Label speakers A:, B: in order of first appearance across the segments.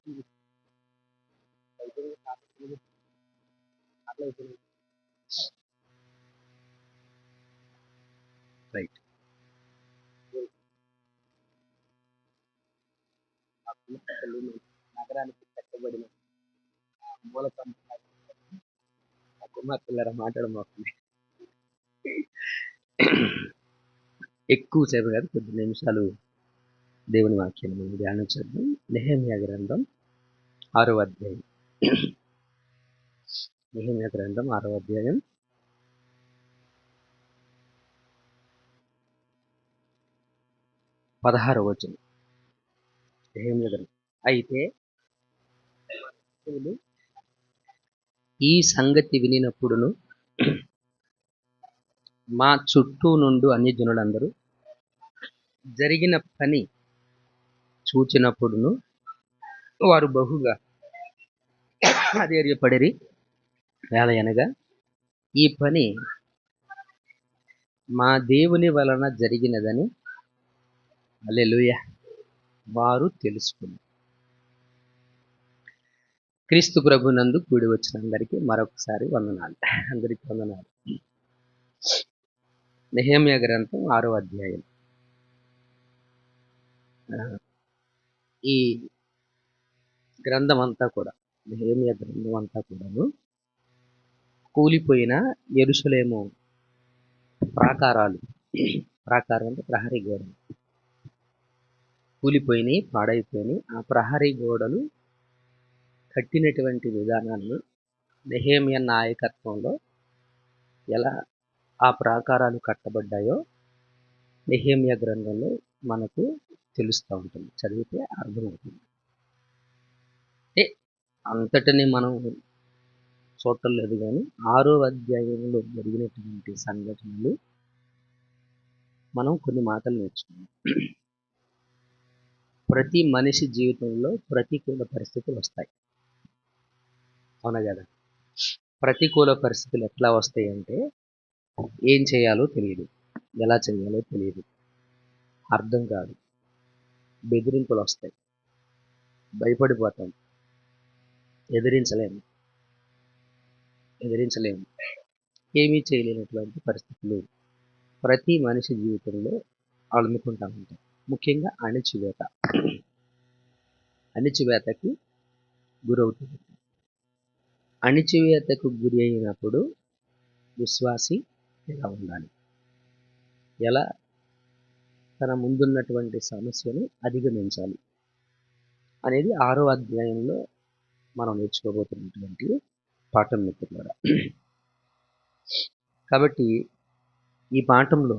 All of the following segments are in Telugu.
A: రైట్. నగరానికి కట్టబడిన మూల సంస్థ కుమార్తెలారా మాట్లాడమాకండి. ఎక్కువ సేపు కాదు, కొద్ది నిమిషాలు దేవుని వాక్యాన్ని మనం ధ్యానం చేద్దాం. నెహెమ్యా గ్రంథం 6వ అధ్యాయం. నెహెమ్యా గ్రంథం 6వ అధ్యాయం 16వ వచనం. నెహెమ్యా గ్రంథం. అయితే ఈ సంగతి వినినప్పుడును మా చుట్టూ నుండి అన్యజనులందరూ జరిగిన పని చూచినప్పుడును వారు బహుగా ఆశ్చర్యపడిరి. ఏలయనగా ఈ పని మా దేవుని వలన జరిగినదని హల్లెలూయా వారు తెలుసుకున్నారు. క్రీస్తు ప్రభునందు కూడి వచ్చిన అందరికీ మరొకసారి వందనాలు. అందరికీ వందనాలు. నెహెమ్యా గ్రంథం 6వ అధ్యాయం. ఈ గ్రంథం అంతా కూడా, నెహెమ్యా గ్రంథం అంతా కూడాను కూలిపోయిన యెరూషలేము ప్రాకారాలు, ప్రాకారం అంటే ప్రహరీ గోడలు కూలిపోయినాయి, పాడైపోయినాయి. ఆ ప్రహరీ గోడలు కట్టినటువంటి విధానాన్ని నెహెమ్యా నాయకత్వంలో ఎలా ఆ ప్రాకారాలు కట్టబడ్డాయో నెహెమ్యా గ్రంథంలో మనకు తెలుస్తూ ఉంటుంది. చదివితే అర్థమవుతుంది. అంతటిని మనం చూడటం లేదు, కానీ 6వ అధ్యాయంలో జరిగినటువంటి సంఘటనలు మనం కొన్ని మాటలు నేర్చుకున్నాం. ప్రతి మనిషి జీవితంలో ప్రతికూల పరిస్థితులు వస్తాయి, అవునా కదా? ప్రతికూల పరిస్థితులు ఎట్లా వస్తాయి అంటే ఏం చేయాలో తెలియదు, ఎలా చేయాలో తెలియదు, అర్థం కాదు, బెదిరింపులు వస్తాయి, భయపడిపోతాం, ఎదిరించలేము, ఏమీ చేయలేనటువంటి పరిస్థితులు ప్రతి మనిషి జీవితంలో అలుముకుంటా ఉంటాయి. ముఖ్యంగా అణిచివేతకి గురవుతుంది. అణిచివేతకు గురి అయినప్పుడు విశ్వాసి ఎలా ఉండాలి, ఎలా తన ముందున్నటువంటి సమస్యను అధిగమించాలి అనేది 6వ అధ్యాయంలో మనం నేర్చుకోబోతున్నటువంటి పాఠం మిత్రులారా. కాబట్టి ఈ పాఠంలో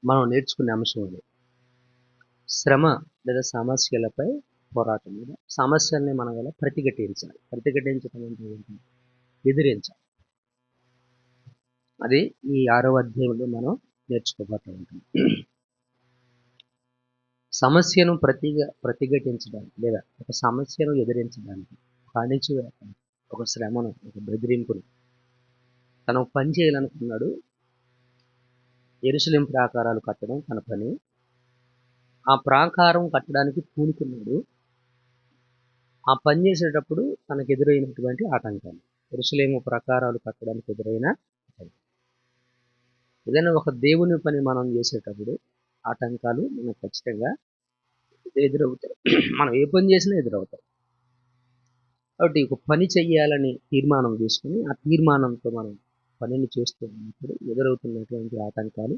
A: మనం నేర్చుకునే అంశం ఇది. శ్రమ లేదా సమస్యలపై పోరాటం మీద సమస్యల్ని మనం ఎలా ప్రతిఘటించాలి. ప్రతిఘటించడం అంటే ఏంటి? ఎదిరించాలి. అది ఈ 6వ అధ్యాయంలో మనం నేర్చుకోబోతూ ఉంటాం. సమస్యను ప్రతిఘటించడానికి లేదా ఒక సమస్యను ఎదిరించడానికి, ఒక అణిచివేత, ఒక శ్రమను, ఒక బెదిరింపును తను పని చేయాలనుకున్నాడు. యెరూషలేము ప్రాకారాలు కట్టడం తన పని. ఆ ప్రాకారం కట్టడానికి పూనుకున్నాడు. ఆ పని చేసేటప్పుడు తనకు ఎదురైనటువంటి ఆటంకాలు, యెరూషలేము ప్రాకారాలు కట్టడానికి ఎదురైన ఏదైనా ఒక దేవుని పని మనం చేసేటప్పుడు ఆటంకాలు మనకు ఖచ్చితంగా ఎదురవుతాయి. మనం ఏ పని చేసినా ఎదురవుతాయి. కాబట్టి ఒక పని చెయ్యాలని తీర్మానం తీసుకుని ఆ తీర్మానంతో మనం పనిని చేస్తూ ఉన్నప్పుడు ఎదురవుతున్నటువంటి ఆటంకాలు,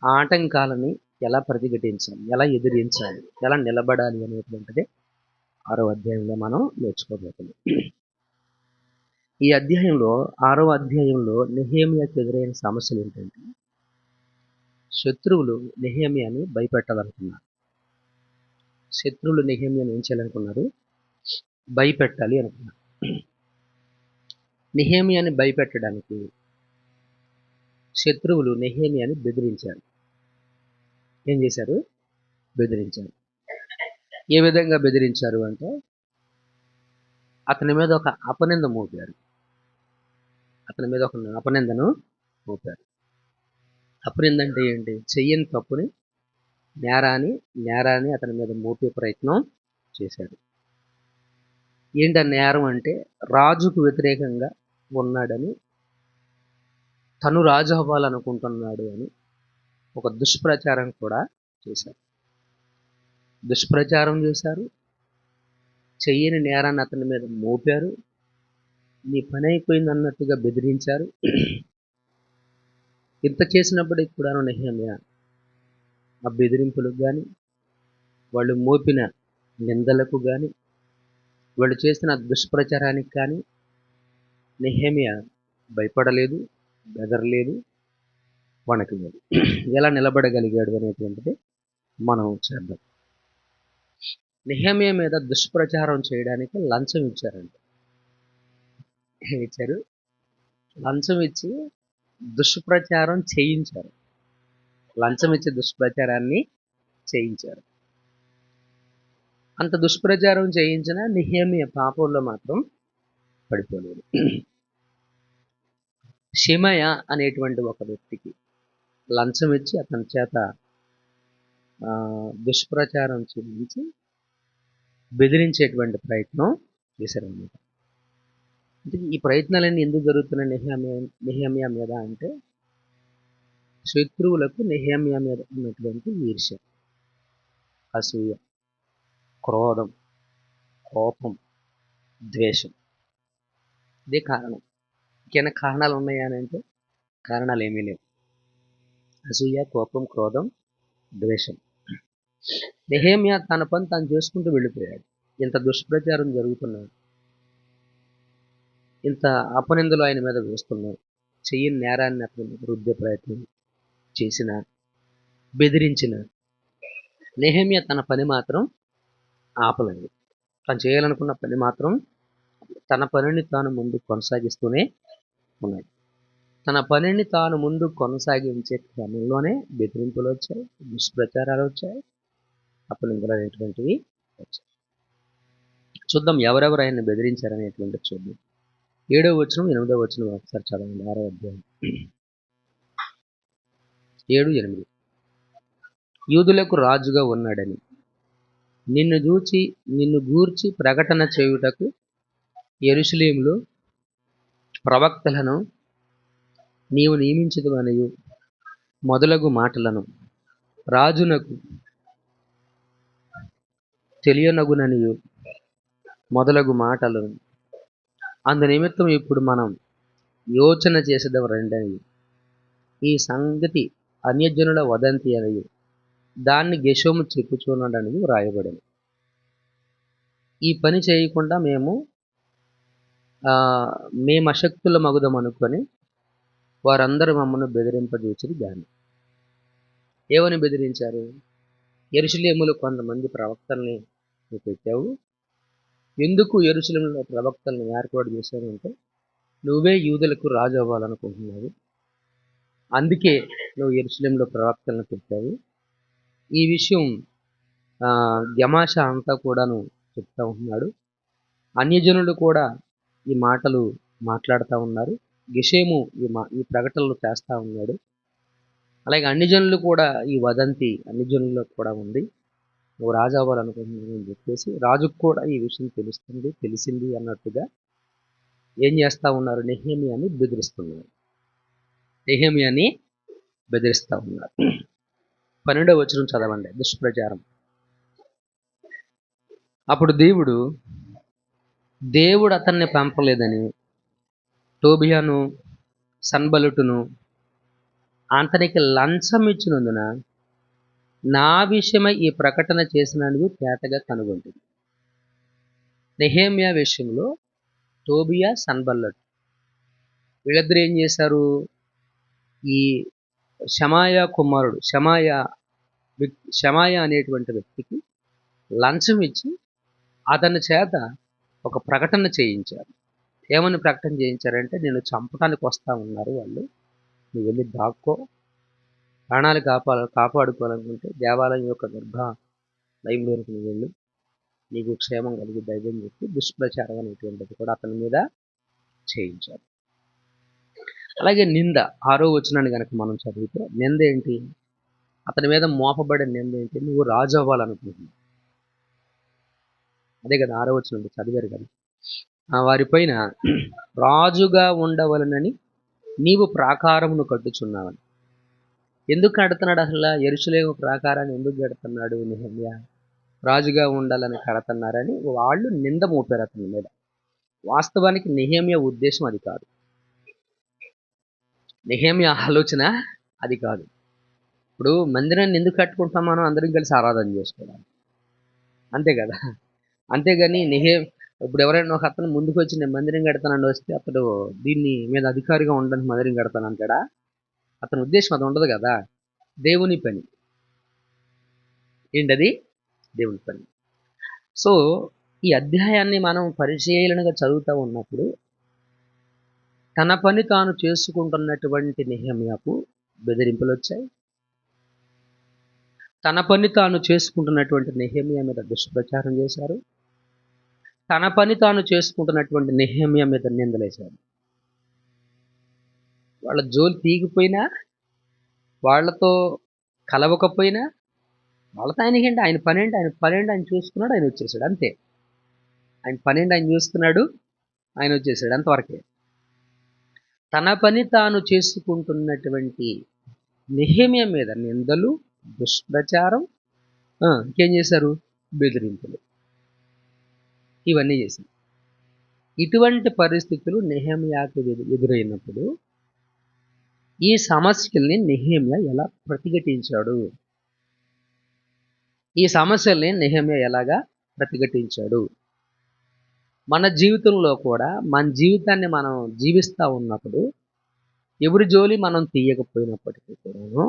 A: ఆ ఆటంకాలని ఎలా ప్రతిఘటించాలి, ఎలా ఎదిరించాలి, ఎలా నిలబడాలి అనేటువంటిది 6వ అధ్యాయంలో మనం నేర్చుకోబోతున్నాం. ఈ అధ్యాయంలో 6వ అధ్యాయంలో నెహెమ్యాకి ఎదురైన సమస్యలు ఏంటంటే, శత్రువులు నెహెమ్యాని భయపెట్టాలనుకున్నారు. శత్రువులు నెహెమ్యాని ఏం చేయాలనుకున్నారు? భయపెట్టాలి అనుకున్నారు. నెహెమ్యాని భయపెట్టడానికి శత్రువులు నెహెమ్యాని బెదిరించారు. ఏం చేశారు? బెదిరించారు. ఏ విధంగా బెదిరించారు అంటే, అతని మీద ఒక అపనింద మోపారు. అప్పుడు ఏంటి, చెయ్యని తప్పుని నేరాన్ని అతని మీద మోపే ప్రయత్నం చేశాడు. ఏంటి ఆ నేరం అంటే, రాజుకు వ్యతిరేకంగా ఉన్నాడని, తను రాజు అవ్వాలనుకుంటున్నాడు అని ఒక దుష్ప్రచారం కూడా చేశారు. దుష్ప్రచారం చేశారు, చెయ్యని నేరాన్ని అతని మీద మోపారు, నీ పని అయిపోయింది అన్నట్టుగా బెదిరించారు. ఇంత చేసినప్పటికి కూడా నెహెమ్యా ఆ బెదిరింపులకు కానీ, వాళ్ళు మోపిన నిందలకు కానీ, వాళ్ళు చేసిన దుష్ప్రచారానికి కానీ నెహెమ్యా భయపడలేదు, బెదరలేదు, వణకలేదు. ఎలా నిలబడగలిగాడు అనేటువంటిది మనం చేద్దాం. నెహెమ్యా మీద దుష్ప్రచారం చేయడానికి లంచం ఇచ్చారంట. ఇచ్చారు, లంచం ఇచ్చి దుష్ప్రచారం చేయించారు. లంచం ఇచ్చి దుష్ప్రచారాన్ని చేయించారు. అంత దుష్ప్రచారం చేయించిన నెహెమ్యా పాపంలో మాత్రం పడిపోలేదు. షెమయ అనేటువంటి ఒక వ్యక్తికి లంచం ఇచ్చి అతని చేత దుష్ప్రచారం చేయించి బెదిరించేటువంటి ప్రయత్నం చేశారన్నమాట. అంటే ఈ ప్రయత్నాలన్నీ ఎందుకు జరుగుతున్నాయి నెహెమ్యా మీద అంటే, శత్రువులకు నెహెమ్యా మీద ఉన్నటువంటి ఈర్ష్య, అసూయ, క్రోధం, కోపం, ద్వేషం. ఇదే కారణం. ఇంకేమైనా కారణాలు ఉన్నాయా అని అంటే కారణాలు ఏమీ లేవు. అసూయ, కోపం, క్రోధం, ద్వేషం. నెహెమ్యా తన పని తాను చేసుకుంటూ వెళ్ళిపోయాడు. ఇంత దుష్ప్రచారం జరుగుతున్నాడు, ఇంత అపనిందలు ఆయన మీద వేస్తున్నాడు, చెయ్యని నేరాన్ని అతని మీద రుద్దే ప్రయత్నం చేసిన, బెదిరించిన నెహెమ్యా తన పని మాత్రం ఆపలేదు. తను చేయాలనుకున్న పని మాత్రం, తన పనిని తాను ముందు కొనసాగిస్తూనే ఉన్నాడు. తన పనిని తాను ముందు కొనసాగించే క్రమంలోనే బెదిరింపులు వచ్చాయి, దుష్ప్రచారాలు వచ్చాయి, అపనిందలు అనేటువంటివి వచ్చాయి. చూద్దాం ఎవరెవరు ఆయన్ని బెదిరించారనేటువంటిది చూద్దాం. 7వ వచనం 8వ వచనం ఒకసారి చదవండి. 6వ అధ్యాయం 7, 8. యూదులకు రాజుగా ఉన్నాడని నిన్ను గూర్చి ప్రకటన చేయుటకు యెరూషలేములో ప్రవక్తలను నీవు నియమించదవనియు మొదలగు మాటలను రాజునకు తెలియనగుననియు మొదలగు మాటలను అందు నిమిత్తం ఇప్పుడు మనం యోచన చేసేదవ రండని, ఈ సంగతి అన్యజనుల వదంతి అని దాన్ని గెషోము చెప్పుచున్నాడని వ్రాయబడింది. ఈ పని చేయకుండా మేము అశక్తుల మగుదం అనుకొని వారందరూ మమ్మల్ని బెదిరింపజేసేది దాన్ని. ఏమని బెదిరించారు? యెరూషలేములో కొంతమంది ప్రవక్తల్ని నువ్వు పెట్టావు. ఎందుకు యెరూషలేములో ప్రవక్తల్ని ఏర్పాటు చేశావు అంటే, నువ్వే యూదులకు రాజు అవ్వాలనుకుంటున్నావు, అందుకే నువ్వు యెరూషలేములో ప్రవక్తలను పెట్టావు. ఈ విషయం గమాష అంతా కూడాను చెప్తా ఉంటున్నాడు. అన్యజనులు కూడా ఈ మాటలు మాట్లాడుతూ ఉన్నారు. గెషేము ఈ ప్రకటనలు చేస్తూ ఉన్నాడు. అలాగే అన్ని జనులు కూడా ఈ వదంతి అన్ని జనుల్లో కూడా ఉంది, నువ్వు రాజు అవ్వాలనుకుంటున్నావు అని చెప్పేసి రాజుకు కూడా ఈ విషయం తెలిసింది అన్నట్టుగా ఏం చేస్తూ ఉన్నారు? నెహెమ్యాని బెదిరిస్తున్నారు. నెహెమ్యాని బెదిరిస్తూ ఉన్నారు. 12వ వచనం చదవండి. దుష్ప్రచారం. అప్పుడు దేవుడు అతన్ని పంపలేదని టోబియాను సన్బలుటును అతనికి లంచం ఇచ్చినందున నా విషయమై ఈ ప్రకటన చేసినందుకు తేటగా కనుగొంటుంది. నెహెమ్యా విషయంలో టోబియా, సన్బల్లటు వీళ్ళిద్దరు ఏం చేశారు? ఈ షమాయా కుమారుడు షమాయా అనేటువంటి వ్యక్తికి లంచం ఇచ్చి అతని చేత ఒక ప్రకటన చేయించారు. ఏమని ప్రకటన చేయించారంటే, నేను చంపడానికి వస్తూ ఉన్నారు వాళ్ళు, నువ్వు వెళ్ళి దాక్కో, ప్రాణాలు కాపాడుకోవాలనుకుంటే దేవాలయం యొక్క లయంలోనికి నువ్వు వెళ్ళు, నీకు క్షేమం కలిగి ధైర్యం చెప్పి దుష్ప్రచారం అనేటువంటిది కూడా అతని మీద చేయించారు. అలాగే నింద 6వ వచనాన్ని కనుక మనం చదివితే నింద ఏంటి? అతని మీద మోపబడిన నింద ఏంటి? నువ్వు రాజు అవ్వాలనుకుంటున్నావు. అదే కదా 6వ వచనం చదివారు కదా. వారిపైన రాజుగా ఉండవలనని నీవు ప్రాకారమును కట్టుచున్నావని. ఎందుకు కడుతున్నాడు అసలు? యెరూషలేము ప్రాకారాన్ని ఎందుకు కడుతున్నాడు నెహెమ్యా? రాజుగా ఉండాలని కడుతున్నారని వాళ్ళు నింద మోపారు అతని మీద. వాస్తవానికి నెహెమ్యా ఉద్దేశం అది కాదు. నెహెమ్యా ఆలోచన అది కాదు. ఇప్పుడు మందిరాన్ని ఎందుకు కట్టుకుంటాం? మనం అందరం కలిసి ఆరాధన చేసుకోవాలి, అంతే కదా. అంతేగాని ఇప్పుడు ఎవరైనా ఒక అతను ముందుకు వచ్చి నేను మందిరం కడతానని వస్తే అతడు దీన్ని మీద అధికారిగా ఉండడానికి మందిరం కడతానంటాడా? అతని ఉద్దేశం అది ఉండదు కదా. దేవుని పని ఏంటది? దేవుని పని. సో ఈ అధ్యాయాన్ని మనం పరిశీలనగా చదువుతూ ఉన్నప్పుడు తన పని తాను చేసుకుంటున్నటువంటి నెహెమ్యాకు బెదిరింపులు వచ్చాయి. తన పని తాను చేసుకుంటున్నటువంటి నెహెమ్యా మీద దుష్ప్రచారం చేశారు. తన పని తాను చేసుకుంటున్నటువంటి నెహెమ్యా మీద నిందలేశారు. వాళ్ళ జోలు తీగిపోయినా, వాళ్ళతో కలవకపోయినా, వాళ్ళతో ఆయనకేంటి? ఆయన పనేంటి? ఆయన చూసుకున్నాడు, ఆయన వచ్చేసాడు, అంతే. ఆయన పనేంటి? ఆయన చూస్తున్నాడు, ఆయన వచ్చేసాడు, అంతవరకే. తన పని తాను చేసుకుంటున్నటువంటి నెహెమ్యా మీద నిందలు, దుష్ప్రచారం, ఇంకేం చేశారు? బెదిరింపులు, ఇవన్నీ చేశారు. ఇటువంటి పరిస్థితులు నెహెమ్యాకు ఎదురైనప్పుడు ఈ సమస్యల్ని నెహెమ్యా ఎలా ప్రతిఘటించాడు? ఈ సమస్యల్ని నెహెమ్యా ఎలాగా ప్రతిఘటించాడు? మన జీవితంలో కూడా మన జీవితాన్ని మనం జీవిస్తూ ఉన్నప్పుడు ఎవరి జోలి మనం తీయకపోయినప్పటికీ కూడాను,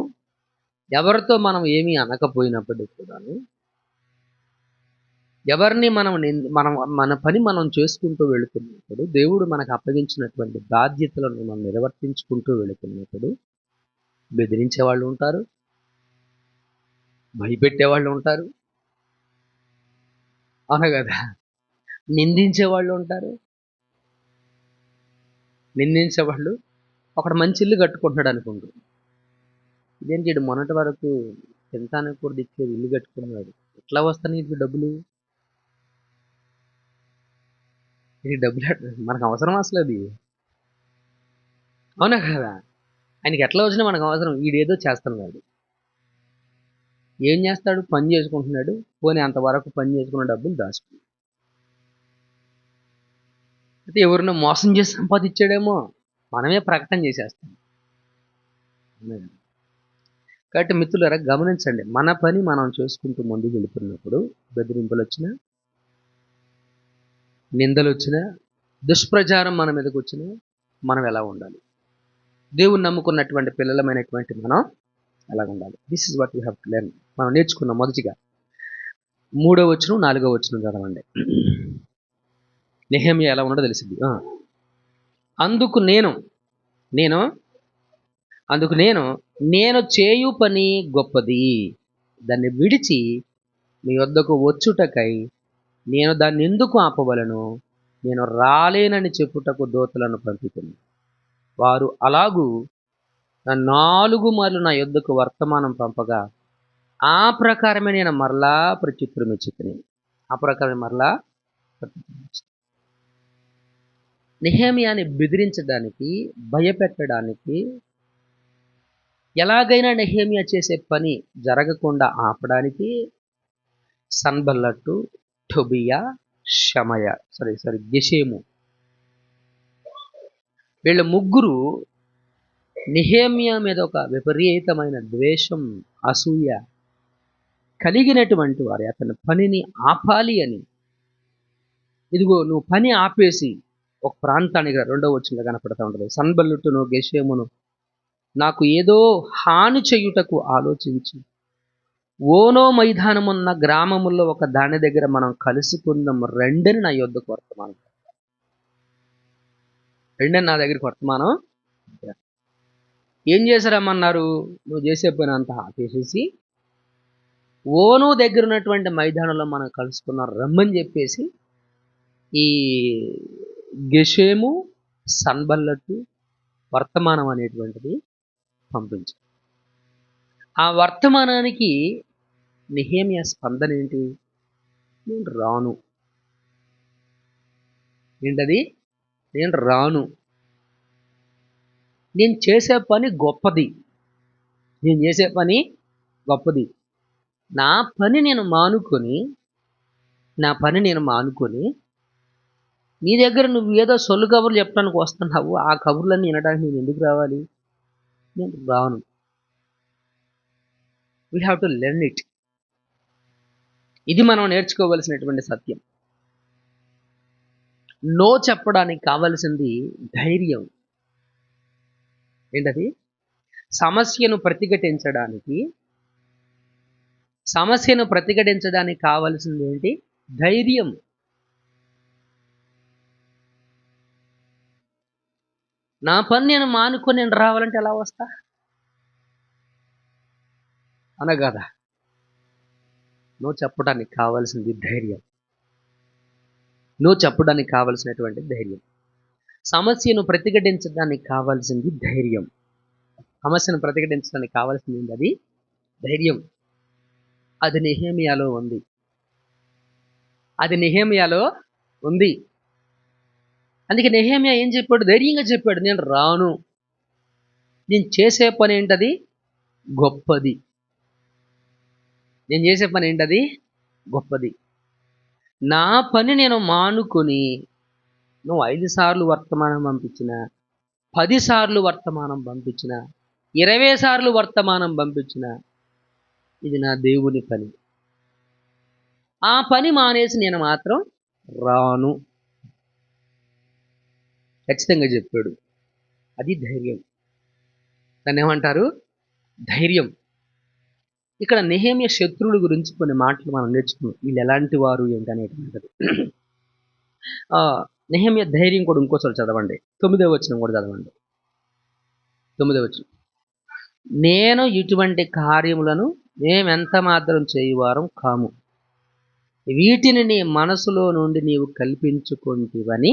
A: ఎవరితో మనం ఏమీ అనకపోయినప్పటికీ కూడాను, ఎవరిని మన పని మనం చేసుకుంటూ వెళుతున్నప్పుడు, దేవుడు మనకు అప్పగించినటువంటి బాధ్యతలను మనం నిర్వర్తించుకుంటూ వెళుతున్నప్పుడు బెదిరించే వాళ్ళు ఉంటారు, భయపెట్టే వాళ్ళు ఉంటారు, అవునా కదా. నిందించే వాళ్ళు ఉంటారు. నిందించేవాళ్ళు ఒకడు మంచి ఇల్లు కట్టుకుంటున్నాడు అనుకుంటారు. ఇదేంటి మొన్నటి వరకు తింటానికి కూడా దిక్కేది ఇల్లు కట్టుకున్నాడు, ఎట్లా వస్తాయి నీకు డబ్బులు? ఈ డబ్బులు మనకు అవసరం అసలు అది, అవునా కదా. ఆయనకి ఎట్లా వచ్చినా మనకు అవసరం. వీడేదో చేస్తున్నాడు. ఏం చేస్తాడు? పని చేసుకుంటున్నాడు. పోనీ అంతవరకు పని చేసుకున్న డబ్బులు దాచుకున్నాడు. అయితే ఎవరినో మోసం చేసి సంపాదించాడేమో మనమే ప్రకటన చేసేస్తాం. కాబట్టి మిత్రులారా గమనించండి, మన పని మనం చేసుకుంటూ ముందుకు వెళుతున్నప్పుడు బెదిరింపులు వచ్చినా, నిందలు వచ్చినా, దుష్ప్రచారం మన మీదకి వచ్చినా మనం ఎలా ఉండాలి? దేవుని నమ్ముకున్నటువంటి పిల్లలమైనటువంటి మనం ఎలా ఉండాలి? This is what we have to learn. మనం నేర్చుకున్నాం. మొదటిగా 3వ వచనం 4వ వచనం చదవండి. నెహెమ్యా ఎలా ఉన్నదో తెలిసింది. అందుకు నేను చేయు పని గొప్పది, దాన్ని విడిచి మీ వద్దకు వచ్చుటకై నేను దాన్ని ఎందుకు ఆపవలను? నేను రాలేనని చెప్పుటకు దూతలను పంపుతుంది. వారు అలాగూ 4 మార్లు నా యొద్దకు వర్తమానం పంపగా ఆ ప్రకారమే నేను మరలా ప్రత్యుత్తరం ఇచ్చితిని. ఆ ప్రకారమే మరలా నెహెమ్యాని బెదిరించడానికి, భయపెట్టడానికి, ఎలాగైనా నెహెమ్యా చేసే పని జరగకుండా ఆపడానికి సన్బల్లటు, టోబియా, గెషెము వీళ్ళ ముగ్గురు నెహెమ్యా మీద ఒక విపరీతమైన ద్వేషం, అసూయ కలిగినటువంటి వారు. అతని పనిని ఆపాలి అని, ఇదిగో నువ్వు పని ఆపేసి ఒక ప్రాంతానికి 2వ వచనంలో కనపడతా ఉంటుంది. సన్బల్లటును గెషెమును నాకు ఏదో హాని చేయుటకు ఆలోచించి ఓనో మైదానమున్న గ్రామముల్లో ఒక దాని దగ్గర మనం కలుసుకుందాం రెండని నా యొద్దకు వర్తమానం. రెండని నా దగ్గరికి వర్తమానం. ఏం చేశారమ్మన్నారు? నువ్వు చేసే పని అంతా ఆపేసేసి ఓను దగ్గర ఉన్నటువంటి మైదానంలో మనం కలుసుకున్నాం రమ్మని చెప్పేసి ఈ గెషెము, సన్బల్లటు వర్తమానం అనేటువంటిది పంపించాడు. ఆ వర్తమానానికి నెహెమ్యా స్పందన ఏంటి? నేను రాను. ఏంటది? నేను రాను. నేను చేసే పని గొప్పది. నా పని నేను మానుకొని నీ దగ్గర నువ్వు ఏదో సొల్లు కబుర్లు చెప్పడానికి వస్తున్నావు. ఆ కబుర్లన్నీ వినడానికి నేను ఎందుకు రావాలి? నేను రాను. We have to learn it. ఇది మనం నేర్చుకోవలసినటువంటి సత్యం. నో చెప్పడానికి కావలసింది ధైర్యం. ఏంటది? సమస్యను ప్రతిఘటించడానికి కావలసింది ఏంటి? ధైర్యం. నా పని నేను మానుకొని నేను రావాలంటే ఎలా వస్తా? అనగదా? నువ్వు చెప్పడానికి కావలసింది ధైర్యం. సమస్యను ప్రతిఘటించడానికి కావాల్సింది ధైర్యం. అది ధైర్యం. అది నెహెమ్యాలో ఉంది. అందుకే నెహెమ్యా ఏం చెప్పాడు? ధైర్యంగా చెప్పాడు, నేను రాను. నేను చేసే పని ఏంటది? గొప్పది. నా పని నేను మానుకొని నువ్వు 5 సార్లు వర్తమానం పంపించిన, 10 సార్లు వర్తమానం పంపించిన, 20 సార్లు వర్తమానం పంపించిన, ఇది నా దేవుని పని. ఆ పని మానేసి నేను మాత్రం రాను. ఖచ్చితంగా చెప్పాడు. అది ధైర్యం. దాన్ని ఏమంటారు? ధైర్యం. ఇక్కడ నెహెమ్యా శత్రువుల గురించి కొన్ని మాటలు మనం నేర్చుకున్నాం. వీళ్ళు ఎలాంటి వారు ఏంటి అనేటువంటిది. నెహెమ్యా ధైర్యం కూడా ఇంకోసారి చదవండి. 9వ వచనం కూడా చదవండి. 9వ వచనం. నేను ఇటువంటి కార్యములను మేమెంత మాత్రం చేయువారం కాము. వీటిని నీ మనసులో నుండి నీవు కల్పించుకుంటివని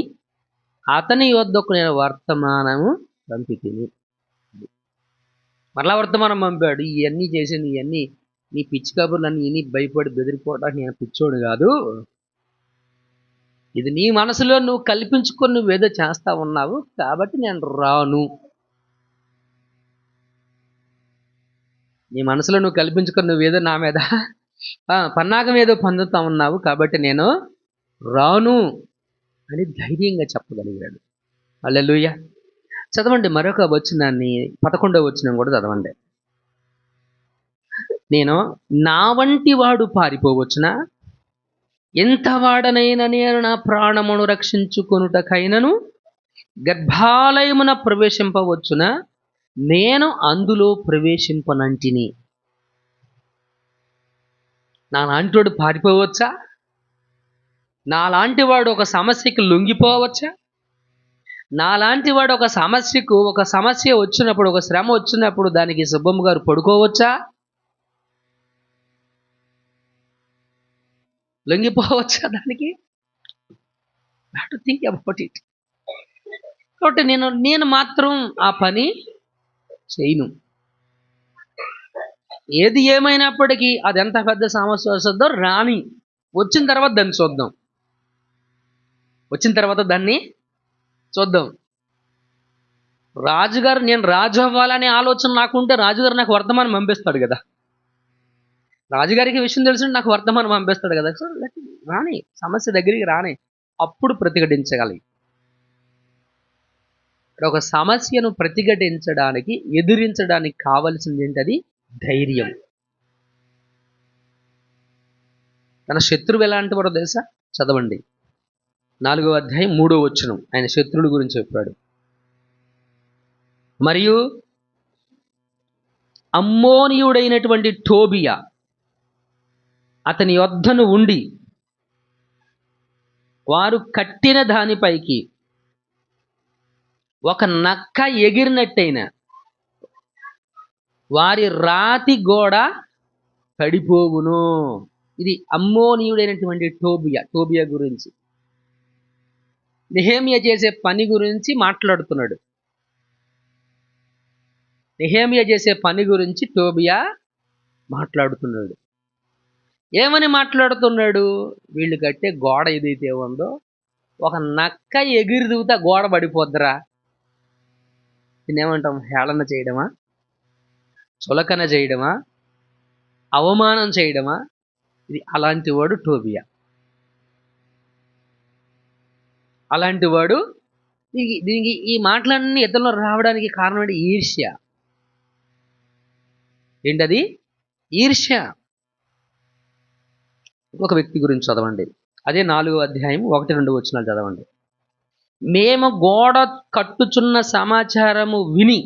A: అతని యొద్దకు నేను వర్తమానము పంపితిని. మరలా వర్తమానం పంపాడు. ఇవన్నీ చేసింది, ఇవన్నీ నీ పిచ్చి కబుర్లన్నీ ఇని భయపడి బెదిరిపోవడానికి నేను పిచ్చోడు కాదు. ఇది నీ మనసులో నువ్వు కల్పించుకొని నువ్వేదో చేస్తా ఉన్నావు కాబట్టి నేను రాను. నీ మనసులో నువ్వు కల్పించుకొని నువ్వేదో నా మీద పన్నాగం ఏదో పొందుతా ఉన్నావు కాబట్టి నేను రాను అని ధైర్యంగా చెప్పగలిగాడు. హల్లెలూయా. చదవండి మరొక వచనాన్ని, 11వ వచనం కూడా చదవండి. నేను నా వంటి వాడు పారిపోవచ్చునా? ఎంత వాడనైనా నేను నా ప్రాణమును రక్షించుకొనుటకైనను గర్భాలయమున ప్రవేశింపవచ్చునా? నేను అందులో ప్రవేశింపనంటిని. నాలాంటివాడు పారిపోవచ్చా? నాలాంటి వాడు ఒక సమస్యకి లొంగిపోవచ్చా? నాలాంటి వాడు ఒక సమస్య వచ్చినప్పుడు, ఒక శ్రమ వచ్చినప్పుడు దానికి సుబ్బమ్మ గారు పడుకోవచ్చా? లొంగిపోవచ్చా దానికి? Have to think about it. కాబట్టి నేను మాత్రం ఆ పని చేయను. ఏది ఏమైనప్పటికీ అది ఎంత పెద్ద సమస్య వస్తుందో రాని, వచ్చిన తర్వాత దాన్ని చూద్దాం. రాజుగారు, నేను రాజు అవ్వాలనే ఆలోచన నాకుంటే రాజుగారు నాకు వర్తమానం పంపిస్తాడు కదా. రాజుగారికి విషయం తెలిసి నాకు వర్తమానం పంపిస్తాడు కదా. సో రాని, సమస్య దగ్గరికి రాని, అప్పుడు ప్రతిఘటించగలి. ఒక సమస్యను ప్రతిఘటించడానికి, ఎదిరించడానికి కావలసింది ఏంటది? ధైర్యం. తన శత్రువు ఎలాంటి వాడో తెలుసా? చదవండి 4వ అధ్యాయం 3వ వచనం. ఆయన శత్రువుల గురించి చెప్పాడు. మరియు అమ్మోనీయుడైనటువంటి టోబియా అతని యొద్దను ఉండి వారు కట్టిన దానిపైకి ఒక నక్క ఎగిరినట్టయిన వారి రాతి గోడ పడిపోవును. ఇది అమ్మోనీయుడైనటువంటి టోబియా గురించి, నెహెమ్యా చేసే పని గురించి మాట్లాడుతున్నాడు. నెహెమ్యా చేసే పని గురించి టోబియా మాట్లాడుతున్నాడు. ఏమని మాట్లాడుతున్నాడు? వీళ్ళు కట్టే గోడ ఏదైతే ఉందో, ఒక నక్క ఎగిరి దిగుతా గోడ పడిపోద్దిరా. దీన్నేమంటాం? హేళన చేయడమా, చులకన చేయడమా, అవమానం చేయడమా? ఇది అలాంటి వాడు టోబియా. అలాంటి వాడు. దీనికి ఈ మాటలన్నీ ఇతరులు రావడానికి కారణం ఏంటి? ఈర్ష్య. ఏంటది? ఈర్ష్య. ఒక వ్యక్తి గురించి చదవండి. అదే 4వ అధ్యాయం 1-2 వచనాలు చదవండి. మేము గోడ కట్టుచున్న సమాచారము విని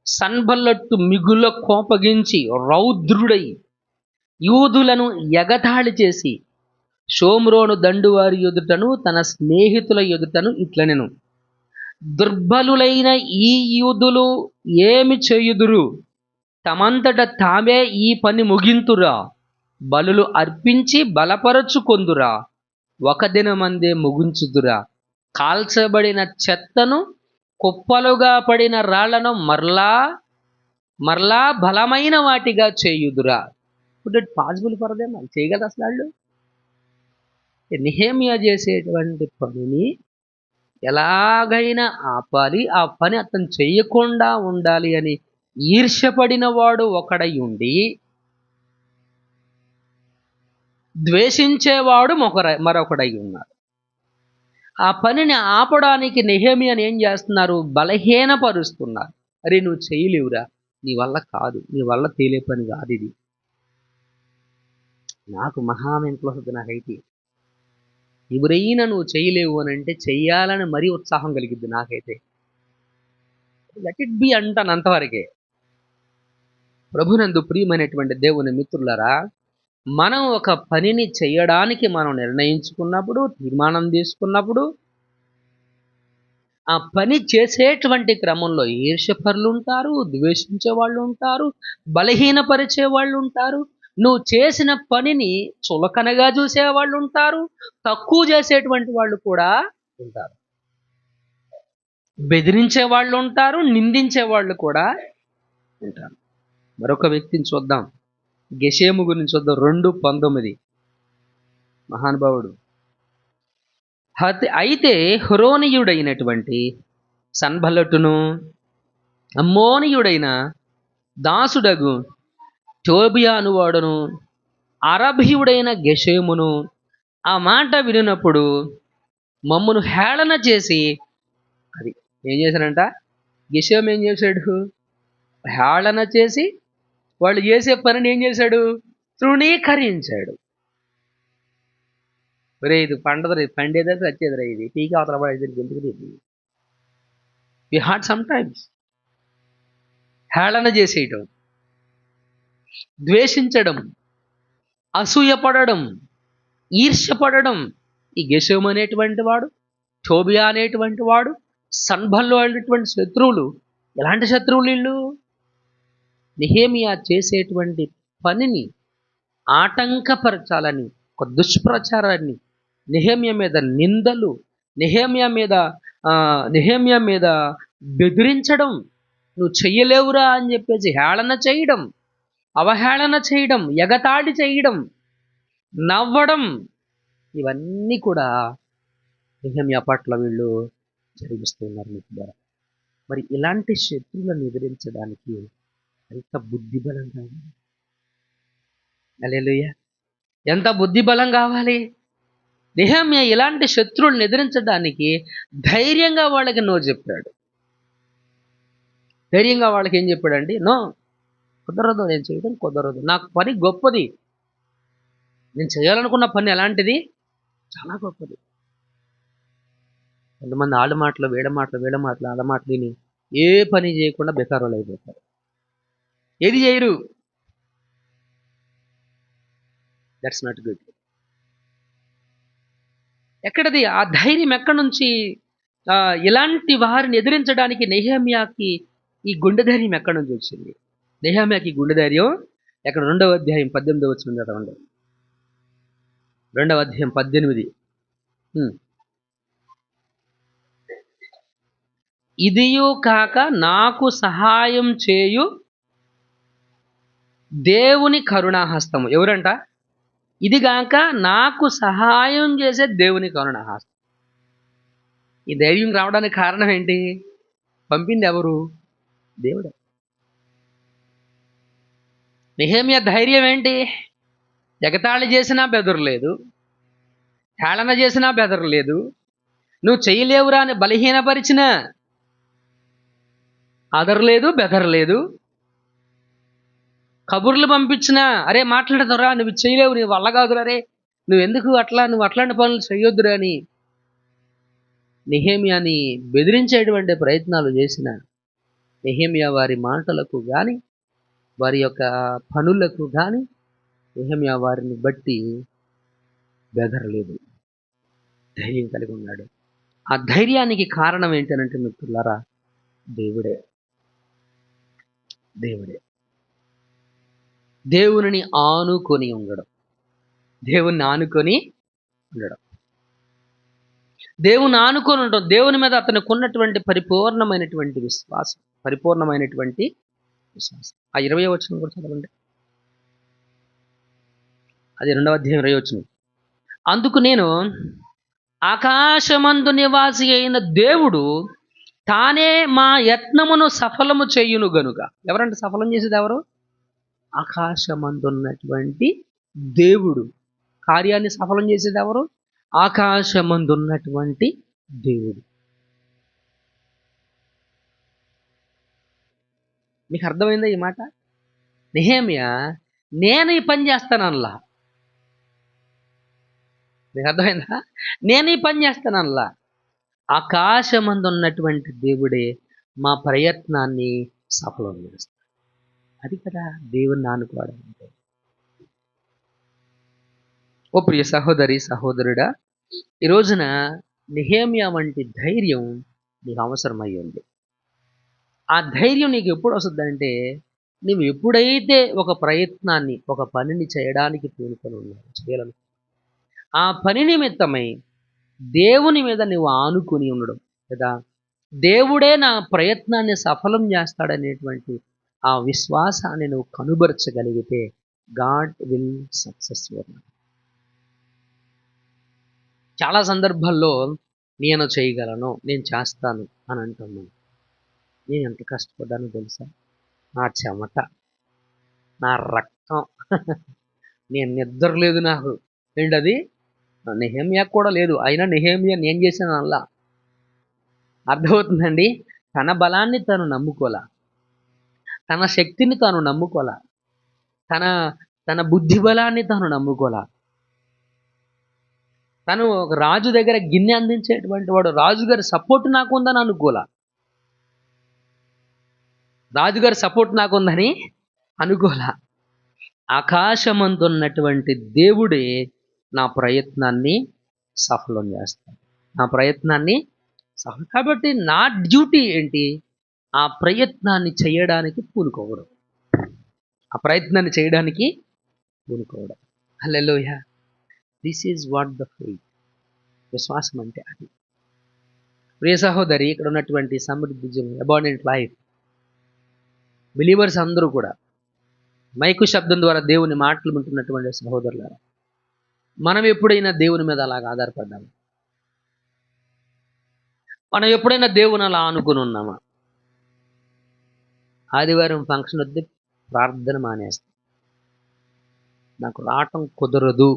A: సన్బల్లట్టు మిగుల కోపగించి రౌద్రుడై యూదులను ఎగతాళి చేసి షోమ్రోను దండువారి ఎదుటను తన స్నేహితుల ఎదుటను ఇట్లనెను, దుర్బలులైన ఈ యూదులు ఏమి చేయుదురు? తమంతట తామే ఈ పని ముగింతురా, బలులు అర్పించి బలపరచుకొందురా, ఒక దినమందే ముగించుదురా, కాల్చబడిన చెత్తను కుప్పలుగా పడిన రాళ్లను మరలా బలమైన వాటిగా చేయుదురా. ఇప్పుడు ఇట్ పాసిబుల్ ఫర్ దెమ్? చేయగలరు అసలు వాళ్ళు? నెహెమ్యా చేసేటువంటి పనిని ఎలాగైనా ఆపాలి, ఆ పని అతను చెయ్యకుండా ఉండాలి అని ఈర్ష్యపడిన వాడు ఒకడై ఉండి, ద్వేషించేవాడు మరొకడై ఉన్నాడు. ఆ పనిని ఆపడానికి నెహెమ్యాని ఏం చేస్తున్నారు? బలహీనపరుస్తున్నారు. అరే నువ్వు చేయలేవురా, నీ వల్ల కాదు, నీ వల్ల తేలే పని కాదు ఇది. నాకు మహామెంట్లో వస్తుంది నాకైతే. ఎవరైనా నువ్వు చేయలేవు అని అంటే చెయ్యాలని మరీ ఉత్సాహం కలిగిద్ది నాకైతే. లెట్ ఇట్ బి అంటాను అంతవరకే. ప్రభునందు ప్రియమైనటువంటి దేవుని మిత్రులారా, మనం ఒక పనిని చేయడానికి మనం నిర్ణయించుకున్నప్పుడు, తీర్మానం తీసుకున్నప్పుడు, ఆ పని చేసేటువంటి క్రమంలో ఈర్ష్యపరులు ఉంటారు, ద్వేషించే వాళ్ళు ఉంటారు, బలహీనపరిచే వాళ్ళు ఉంటారు, నువ్వు చేసిన పనిని చులకనగా చూసేవాళ్ళు ఉంటారు, తక్కువ చేసేటువంటి వాళ్ళు కూడా ఉంటారు, బెదిరించే వాళ్ళు ఉంటారు, నిందించే వాళ్ళు కూడా ఉంటారు. మరొక వ్యక్తిని చూద్దాం. గెషేము గురించి చూద్దాం. 2:19. మహానుభావుడు. అయితే హురోనీయుడైనటువంటి సన్బల్లటును, అమ్మోనీయుడైన దాసుడగు టోబియా అనువాడును, అరబీయుడైన గెషేమును ఆ మాట వినినప్పుడు మమ్మను హేళన చేసి, అది ఏం చేశాడంట? గెషేము ఏం చేశాడు? హేళన చేసి వాళ్ళు చేసే పనిని ఏం చేశాడు? తృణీకరించాడు. ఒరే ఇది పండదురా, ఇది పండేదా వచ్చేదిరా, ఇది పీకి అవతల పడేది ఎందుకు? వి హార్ట్ సమ్ టైమ్స్. హేళన చేసేయటం, ద్వేషించడం, అసూయపడడం, ఈర్ష్యపడడం. ఈ గెషేము అనేటువంటి వాడు, టోబియా అనేటువంటి వాడు, సన్బల్లు అనేటువంటి శత్రువులు. ఎలాంటి శత్రువులు వీళ్ళు? నెహెమ్యా చేసేటువంటి పనిని ఆటంకపరచాలని ఒక దుష్ప్రచారాన్ని, నెహెమ్యా మీద నిందలు, నెహెమ్యా మీద బెదిరించడం, నువ్వు చెయ్యలేవురా అని చెప్పేసి హేళన చేయడం, అవహేళన చేయడం, ఎగతాళి చేయడం, నవ్వడం, ఇవన్నీ కూడా నెహెమ్యా పట్ల వీళ్ళు జరిగిస్తున్నారు మిత్రులారా. మరి ఇలాంటి శత్రువులను ఎదిరించడానికి ఎంత బుద్ధిబలం కావాలి? హల్లెలూయా! ఎంత బుద్ధిబలం కావాలి? నెహెమ్యా ఇలాంటి శత్రువులను ఎదిరించడానికి ధైర్యంగా వాళ్ళకి నో చెప్పాడు. ధైర్యంగా వాళ్ళకి ఏం చెప్పాడండి? నో, కుదరదు, నేను చేయడం కుదరదు, నాకు పని గొప్పది, నేను చేయాలనుకున్న పని ఎలాంటిది? చాలా గొప్పది. కొంతమంది ఆళ్ళ మాటలు, వీళ్ళ మాటలు, ఆళ్ళ మాటలు విని ఏ పని చేయకుండా బెకారోళ్ళు అయిపోతారు. ఏది చేయరు. That's not good. ఎక్కడది ఆ ధైర్యం? ఎక్కడి నుంచి? ఇలాంటి వారిని ఎదిరించడానికి నెహెమ్యాకి ఈ గుండె ధైర్యం ఎక్కడి నుంచి వచ్చింది? నెహెమ్యాకి గుండె ధైర్యం ఎక్కడ? 2వ అధ్యాయం 18 వచనం చదవండి. 2వ అధ్యాయం 18. ఇదియు కాక నాకు సహాయం చేయు దేవుని కరుణాహస్తము. ఎవరంట? ఇది గాక నాకు సహాయం చేసే దేవుని కరుణాహస్తం. ఈ ధైర్యం రావడానికి కారణం ఏంటి? పంపింది ఎవరు? దేవుడే. నెహెమ్యా ధైర్యం ఏంటి? ఎగతాళి చేసినా బెదరలేదు, హేళన చేసినా బెదరలేదు, నువ్వు చేయలేవురా అని బలహీనపరిచినా అదరలేదు, బెదరలేదు, కబుర్లు పంపించినా అరే మాట్లాడదురా, నువ్వు చేయలేవు, నీ వల్ల కాదురా, రే నువ్వు అట్లాంటి పనులు చేయొద్దురా అని నెహెమ్యాని బెదిరించేటువంటి ప్రయత్నాలు చేసిన నెహెమ్యా వారి మాటలకు కానీ వారి యొక్క పనులకు కానీ నెహెమ్యా వారిని బట్టి బెదరలేదు, ధైర్యం కలిగి ఉన్నాడు. ఆ ధైర్యానికి కారణం ఏంటనంటే మిత్రులారా, దేవుడే. దేవుడే. దేవుని ఆనుకొని ఉండడం. దేవుణ్ణి ఆనుకొని ఉండడం. దేవుని ఆనుకొని ఉండడం. దేవుని మీద అతనికి ఉన్నటువంటి పరిపూర్ణమైనటువంటి విశ్వాసం. ఆ 20వ వచనం కూడా చదవండి. అది 2వ అధ్యాయం 20వ వచనం. అందుకు నేను, ఆకాశమందు నివాసి అయిన దేవుడు తానే మా యత్నమును సఫలము చేయును గనుక. ఎవరంటే సఫలం చేసేది ఎవరు? ఆకాశమందున్నటువంటి దేవుడు. కార్యాన్ని సఫలం చేసేది ఎవరు? ఆకాశమందున్నటువంటి దేవుడు. మీకు అర్థమైందా ఈ మాట? నెహెమ్యా నేను ఈ పని చేస్తానల్లా. మీకు అర్థమైందా? నేను ఈ పని చేస్తానల్లా. ఆకాశమందున్నటువంటి దేవుడే మా ప్రయత్నాన్ని సఫలం చేస్తాడు. అది కదా దేవుణ్ణి ఆనుకోవడం అంటే. ఓ ప్రియ సహోదరి, సహోదరుడా, ఈ రోజున నెహెమ్యా వంటి ధైర్యం నీకు అవసరమయ్యింది. ఆ ధైర్యం నీకు ఎప్పుడు వస్తుందంటే, నువ్వు ఎప్పుడైతే ఒక ప్రయత్నాన్ని, ఒక పనిని చేయడానికి పూనుకొని ఉన్నావు, చేయాలను, ఆ పని నిమిత్తమై దేవుని మీద నువ్వు ఆనుకొని ఉండడం కదా, దేవుడే నా ప్రయత్నాన్ని సఫలం చేస్తాడనేటువంటి ఆ విశ్వాసాన్ని నువ్వు కనుబరచగలిగితే God will success your life. చాలా సందర్భాల్లో నేను చేయగలను, నేను చేస్తాను అని అంటున్నాను. నేను ఎంత కష్టపడ్డానో తెలుసా? నా చెమట, నా రక్తం, నేను నిద్ర లేదు నాకు. ఏంటది? నెహెమ్యా కూడా లేదు, అయినా నెహెమ్యా నేను చేశాను అలా. అర్థమవుతుందండి? తన బలాన్ని తను నమ్ముకోలా, తన శక్తిని తాను నమ్ముకోలా, తన బుద్ధి బలాన్ని తాను నమ్ముకోలా. తను ఒక రాజు దగ్గర గిన్నె అందించేటువంటి వాడు, రాజుగారి సపోర్ట్ నాకు ఉందని అనుకోలా. రాజుగారి సపోర్ట్ నాకుందని అనుకోలా. ఆకాశమందున్నటువంటి దేవుడే నా ప్రయత్నాన్ని సఫలం చేస్తాడు. నా ప్రయత్నాన్ని సఫలం. కాబట్టి నా డ్యూటీ ఏంటి? ఆ ప్రయత్నాన్ని చేయడానికి పూనుకోవడం. ఆ ప్రయత్నాన్ని చేయడానికి పూనుకోవడం. Hallelujah. This is what the faith. విశ్వాసం అంటే అది. ప్రియ సహోదరి, ఇక్కడ ఉన్నటువంటి సమృద్ధి జీవనం, అబాండెంట్ లైఫ్ బిలీవర్స్ అందరూ కూడా మైకు శబ్దం ద్వారా దేవుని మాటలు వింటున్నటువంటి సహోదరులారా, మనం ఎప్పుడైనా దేవుని మీద అలాగ ఆధారపడ్డాము? మనం ఎప్పుడైనా దేవుని అలా ఆనుకుని ఉన్నామా? ఆదివారం ఫంక్షన్ వద్ద ప్రార్థన మానేస్తాం, నాకు రావటం కుదరదు,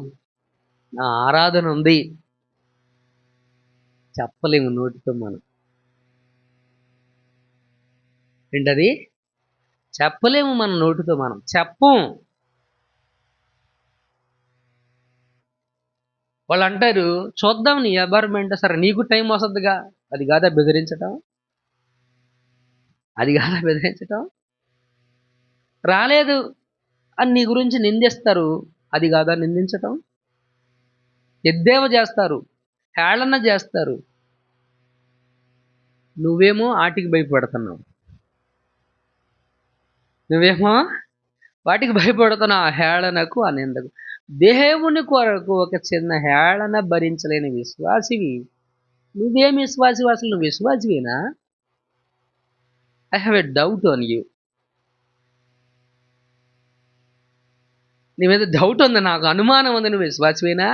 A: నా ఆరాధన ఉంది, చెప్పలేము నోటితో. మనం ఏంటది? చెప్పలేము మన నోటితో. మనం చెప్పం. వాళ్ళు అంటారు, చూద్దాం నీ అబార్మెంట్, సరే నీకు టైం వస్తుందిగా. అది కాదా బెదిరించటం? రాలేదు అని నీ గురించి నిందిస్తారు. అది కాదా నిందించటం? ఎద్దేవా చేస్తారు, హేళన చేస్తారు. నువ్వేమో ఆటికి భయపడుతున్నావు. వాటికి భయపడుతున్నావు, ఆ హేళనకు, ఆ నిందకు. దేవుని కొరకు ఒక చిన్న హేళన భరించలేని విశ్వాసివి. నువ్వేం విశ్వాసివి? అసలు నువ్వు విశ్వాసివేనా? I have a doubt on you. నీ మీద డౌట్ ఉంది, నాకు అనుమానం ఉంది, నువ్వు విశ్వాసమేనా?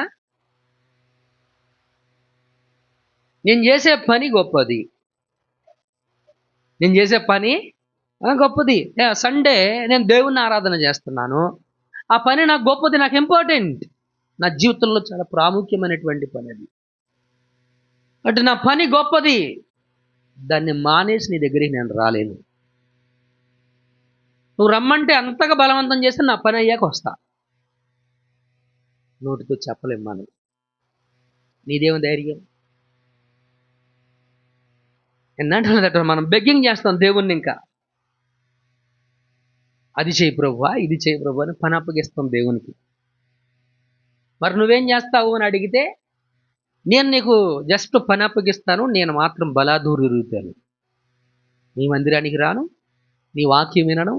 A: నేను చేసే పని గొప్పది, నేను చేసే పని గొప్పది. సండే నేను దేవుణ్ణి ఆరాధన చేస్తున్నాను, ఆ పని నాకు గొప్పది, నాకు ఇంపార్టెంట్, నా జీవితంలో చాలా ప్రాముఖ్యమైనటువంటి పని అది. అంటే నా పని గొప్పది, దాన్ని మానేసి నీ దగ్గరికి నేను రాలేను. నువ్వు రమ్మంటే అంతగా బలవంతం చేస్తే నా పని అయ్యాక వస్తా. నోటితో చెప్పలేం మనం. నీదేమో ధైర్యం? ఎన్నంటే మనం బెగ్గింగ్ చేస్తాం దేవుణ్ణి, ఇంకా అది చేయి ప్రభువా, ఇది చేయి ప్రభు అని పని అప్పగిస్తాం దేవునికి. మరి నువ్వేం చేస్తావు అని అడిగితే, నేను నీకు జస్ట్ పని అప్పగిస్తాను, నేను మాత్రం బలాదూరు తిరుగుతాను, నీ మందిరానికి రాను, నీ వాక్యం వినను,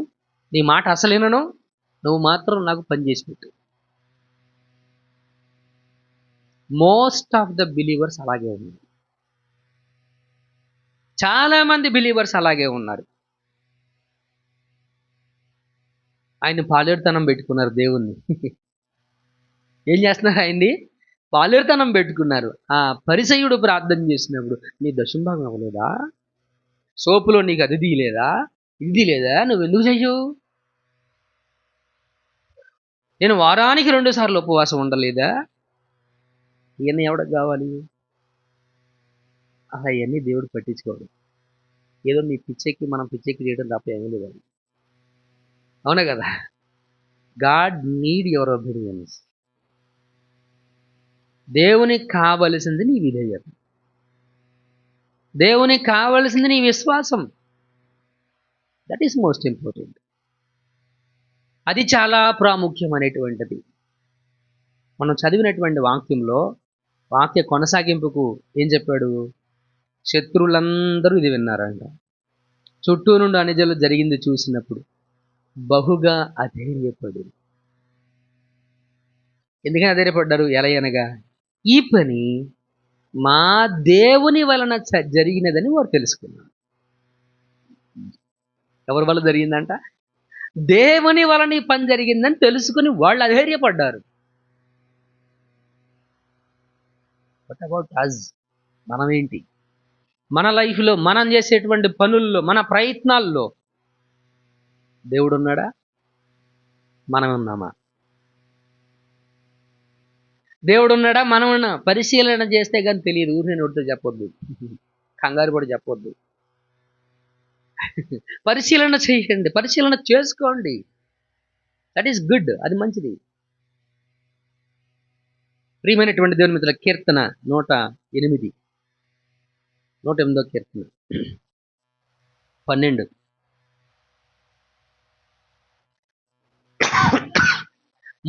A: నీ మాట అసలు వినను, నువ్వు మాత్రం నాకు పని చేసి పెట్టు. మోస్ట్ ఆఫ్ ద బిలీవర్స్ అలాగే ఉన్నారు. చాలా మంది బిలీవర్స్ అలాగే ఉన్నారు. ఆయన పాలేరుతనం పెట్టుకున్నారు దేవుణ్ణి. ఏం చేస్తున్నారు? ఆయన్ని పాలేరుతనం పెట్టుకున్నారు. ఆ పరిసయ్యుడు ప్రార్థన చేసినప్పుడు, నీ దశంభాగం అవ్వలేదా? సోపులో నీకు అది తీయలేదా, ఇది లేదా, నువ్వు ఎందుకు చెయ్యవు? నేను వారానికి 2 సార్లు ఉపవాసం ఉండలేదా? ఇవన్నీ ఎవరికి కావాలి? అలా ఇవన్నీ దేవుడు పట్టించుకోడు. ఏదో మీ పిచ్చెక్కి మనం పిచ్చెక్కి చేయడం తప్ప ఏమీ లేదు. అవునా కదా? God need your obedience. దేవునికి కావలసింది నీ విధేయత, దేవునికి కావలసింది నీ విశ్వాసం. That is most important. అది చాలా ప్రాముఖ్యమైనటువంటిది. మనం చదివినటువంటి వాక్యంలో వాక్య కొనసాగింపుకు ఏం చెప్పాడు? శత్రువులందరూ ఇది విన్నారంట. చుట్టూ నుండి అనిజలు జరిగింది చూసినప్పుడు బహుగా అధైర్యపడు. ఎందుకని అధైర్యపడ్డారు? ఎలయనగా ఈ పని మా దేవుని వలన జరిగినదని వారు తెలుసుకున్నారు. ఎవరి వల్ల జరిగిందంట? దేవుని వలన ఈ పని జరిగిందని తెలుసుకుని వాళ్ళు అధైర్యపడ్డారు. What about us? మనం ఏంటి? మన లైఫ్లో మనం చేసేటువంటి పనుల్లో, మన ప్రయత్నాల్లో దేవుడు ఉన్నాడా? మనం ఉన్నామా? దేవుడు ఉన్నాడా? మనం ఉన్నా? పరిశీలన చేస్తే కానీ తెలియదు. ఊరు నేను ఒడితో చెప్పొద్దు, కంగారు కూడా చెప్పొద్దు. పరిశీలన చేయండి, పరిశీలన చేసుకోండి. దట్ ఈస్ గుడ్, అది మంచిది. ప్రియమైనటువంటి దేవుని మిత్రుల, కీర్తన 108, 108వ కీర్తన 12.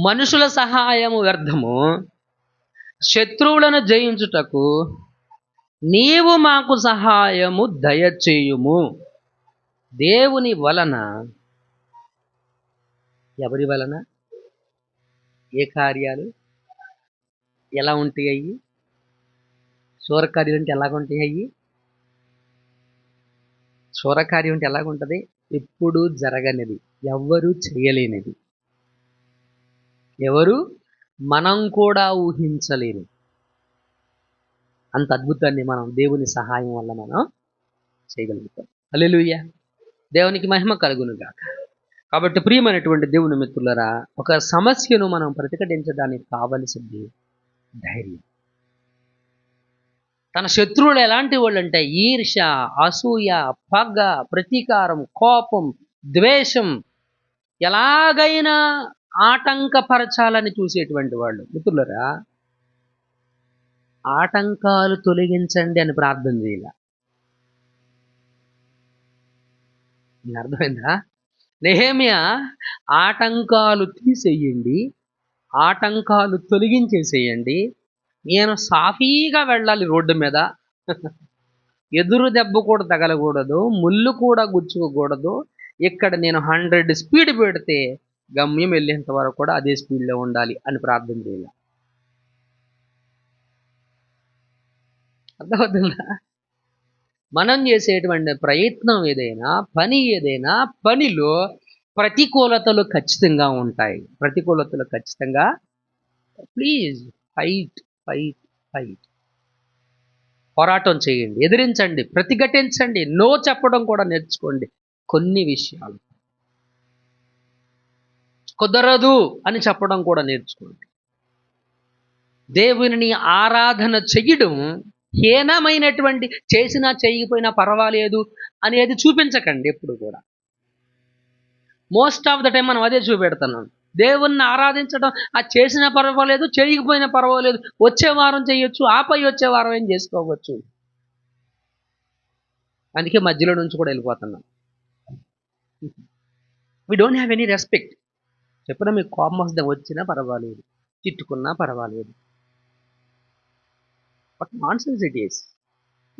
A: మనుషుల సహాయము వ్యర్థము, శత్రువులను జయించుటకు నీవు మాకు సహాయము దయచేయుము. దేవుని వలన, ఎవరి వలన, ఏ కార్యాలు ఎలా ఉంటాయి? శూరకార్యం అంటే ఎలాగుంటాయి? శూరకార్యం అంటే ఎలాగుంటుంది? ఎప్పుడు జరగనిది, ఎవ్వరూ చేయలేనిది, ఎవరు మనం కూడా ఊహించలేని అంత అద్భుతాన్ని మనం దేవుని సహాయం వల్ల మనం చేయగలుగుతాం. హల్లెలూయా, దేవునికి మహిమ కలుగును గాక. కాబట్టి ప్రియమైనటువంటి దేవుని మిత్రులరా, ఒక సమస్యను మనం ప్రతిఘటించడానికి కావలసింది ధైర్యం. తన శత్రువులు ఎలాంటి వాళ్ళు అంటే ఈర్ష్య, అసూయ, పగ, ప్రతీకారం, కోపం, ద్వేషం, ఎలాగైనా ఆటంకపరచాలని చూసేటువంటి వాళ్ళు. మిత్రులరా, ఆటంకాలు తొలగించండి అని ప్రార్థన చేయాల. మీకు అర్థమైందా? నెహెమ్యా ఆటంకాలు తీసేయండి, ఆటంకాలు తొలగించేసేయండి, నేను సాఫీగా వెళ్ళాలి రోడ్డు మీద, ఎదురు దెబ్బ కూడా తగలకూడదు, ముళ్ళు కూడా గుచ్చుకోకూడదు, ఇక్కడ నేను 100 స్పీడ్ పెడితే గమ్యం వెళ్ళేంత వరకు కూడా అదే స్పీడ్లో ఉండాలి అని ప్రార్థన చేయాలి. అర్థమవుతుందా? మనం చేసేటువంటి ప్రయత్నం ఏదైనా, పని ఏదైనా, పనిలో ప్రతికూలతలు ఖచ్చితంగా ఉంటాయి. ప్రతికూలతలు ఖచ్చితంగా. Please fight, fight, fight. పోరాటం చేయండి, ఎదిరించండి, ప్రతిఘటించండి, నో చెప్పడం కూడా నేర్చుకోండి. కొన్ని విషయాలు కుదరదు అని చెప్పడం కూడా నేర్చుకోండి. దేవునిని ఆరాధన చెయ్యడం హీనమైనటువంటి, చేసినా చేయకపోయినా పర్వాలేదు అనేది చూపించకండి ఎప్పుడు కూడా. మోస్ట్ ఆఫ్ ద టైం మనం అదే చూపెడుతున్నాం. దేవుణ్ణి ఆరాధించడం, అది చేసినా పర్వాలేదు, చేయకపోయినా పర్వాలేదు, వచ్చే వారం చేయొచ్చు, ఆపై వచ్చే వారం ఏం చేసుకోవచ్చు. అందుకే మధ్యలో నుంచి కూడా వెళ్ళిపోతున్నాం. We don't have any respect. చెప్పినా మీకు కోపం వస్తే వచ్చినా పర్వాలేదు, తిట్టుకున్నా పర్వాలేదు. But non sense it is.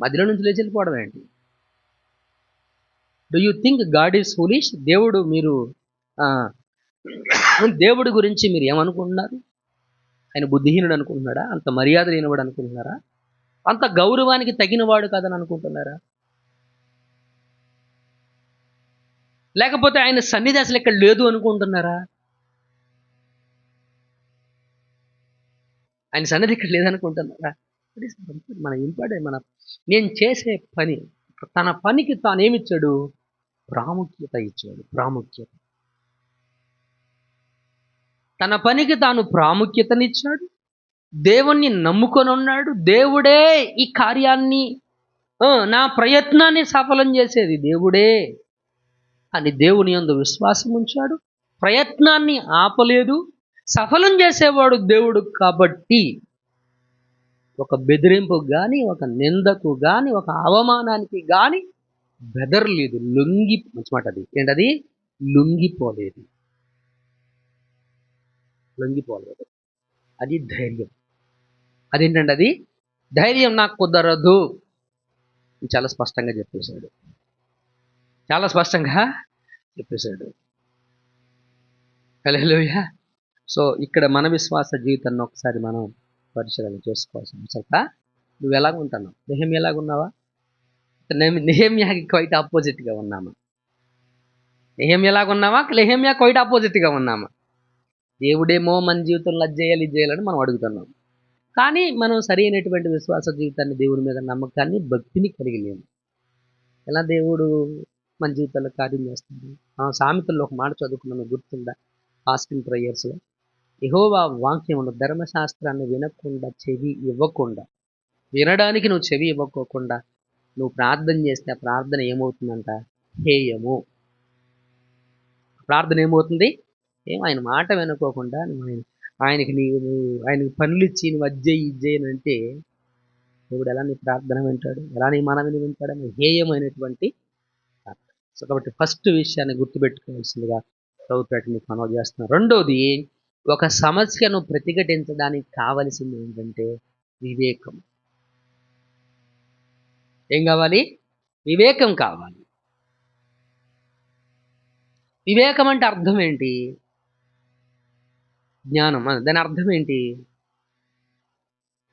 A: మధ్యలో నుంచి లేచి వెళ్ళిపోవడం ఏంటి? Do you think God is foolish? దేవుడి గురించి మీరు ఏమనుకుంటున్నారు? ఆయన బుద్ధిహీనుడు అనుకుంటున్నారా? అంత మర్యాద లేనివాడు అనుకుంటున్నారా? అంత గౌరవానికి తగినవాడు కాదని అనుకుంటున్నారా? లేకపోతే ఆయన సన్నిధి అసలు ఇక్కడ లేదు అనుకుంటున్నారా? ఆయన సన్నిధి ఇక్కడ లేదనుకుంటున్నారా? మన ఇంపార్టెంట్, నేను చేసే పని, తన పనికి తానేమిచ్చాడు? ప్రాముఖ్యత ఇచ్చాడు. ప్రాముఖ్యత. తన పనికి తాను ప్రాముఖ్యతనిచ్చాడు. దేవుణ్ణి నమ్ముకొని ఉన్నాడు. దేవుడే ఈ కార్యాన్ని, నా ప్రయత్నాన్ని సఫలం చేసేది దేవుడే అని దేవుని యందు విశ్వాసం ఉంచాడు. ప్రయత్నాన్ని ఆపలేదు. సఫలం చేసేవాడు దేవుడు కాబట్టి ఒక బెదిరింపుకు కానీ, ఒక నిందకు కానీ, ఒక అవమానానికి కానీ బెదరలేదు. మంచి మాట అది. ఏంటది? లొంగిపోలేదు. అది ధైర్యం. అదేంటండి? అది ధైర్యం. నాకు కుదరదు చాలా స్పష్టంగా చెప్పేశాడు. హల్లెలూయా. సో ఇక్కడ మన విశ్వాస జీవితాన్ని ఒకసారి మనం పరిశీలన చేసుకోవాల్సిన అవసరం. నువ్వు ఎలాగ ఉంటున్నావు? నెహెమ్యా ఎలాగ ఉన్నావా? నెహెమ్యాకి క్వైట్ ఆపోజిట్గా ఉన్నామా? నెహెమ్యా ఎలాగ ఉన్నావా? నెహెమ్యా క్వైట్ ఆపోజిట్గా ఉన్నామా? దేవుడేమో మన జీవితంలో అది చేయాలి, ఇది చేయాలని మనం అడుగుతున్నాం. కానీ మనం సరైనటువంటి విశ్వాస జీవితాన్ని, దేవుడి మీద నమ్మకాన్ని, భక్తిని కలిగి లేము. ఎలా దేవుడు మన జీవితాల్లో కార్యం చేస్తుంది? సామెతల్లో ఒక మాట చదువుకున్నాను, గుర్తుందా? ఫాస్టింగ్ ప్రేయర్స్లో యెహోవా వాక్యమును, ధర్మశాస్త్రాన్ని వినకుండా, చెవి ఇవ్వకుండా, వినడానికి నువ్వు చెవి ఇవ్వకోకుండా నువ్వు ప్రార్థన చేస్తే ఆ ప్రార్థన ఏమవుతుందంట? హేయము. ప్రార్థన ఏమవుతుంది? ఆయన మాట వినుకోకుండా ఆయనకి ఆయనకి పనులు ఇచ్చి నువ్వు అజ్జేయి ఇజ్జేయని అంటే దేవుడు ఎలా నీ ప్రార్థన వింటాడు? ఎలా నీ మనవిని వింటాడని హేయమైనటువంటి ప్రార్థన. సో కాబట్టి ఫస్ట్ విషయాన్ని గుర్తుపెట్టుకోవాల్సిందిగా ప్రభుత్వాన్ని నీకు మనవి చేస్తున్నాను. రెండోది, ఒక సమస్యను ప్రతిఘటించడానికి కావలసింది ఏంటంటే వివేకం. ఏం కావాలి? వివేకం కావాలి. వివేకం అంటే అర్థం ఏంటి? జ్ఞానం. దాని అర్థం ఏంటి?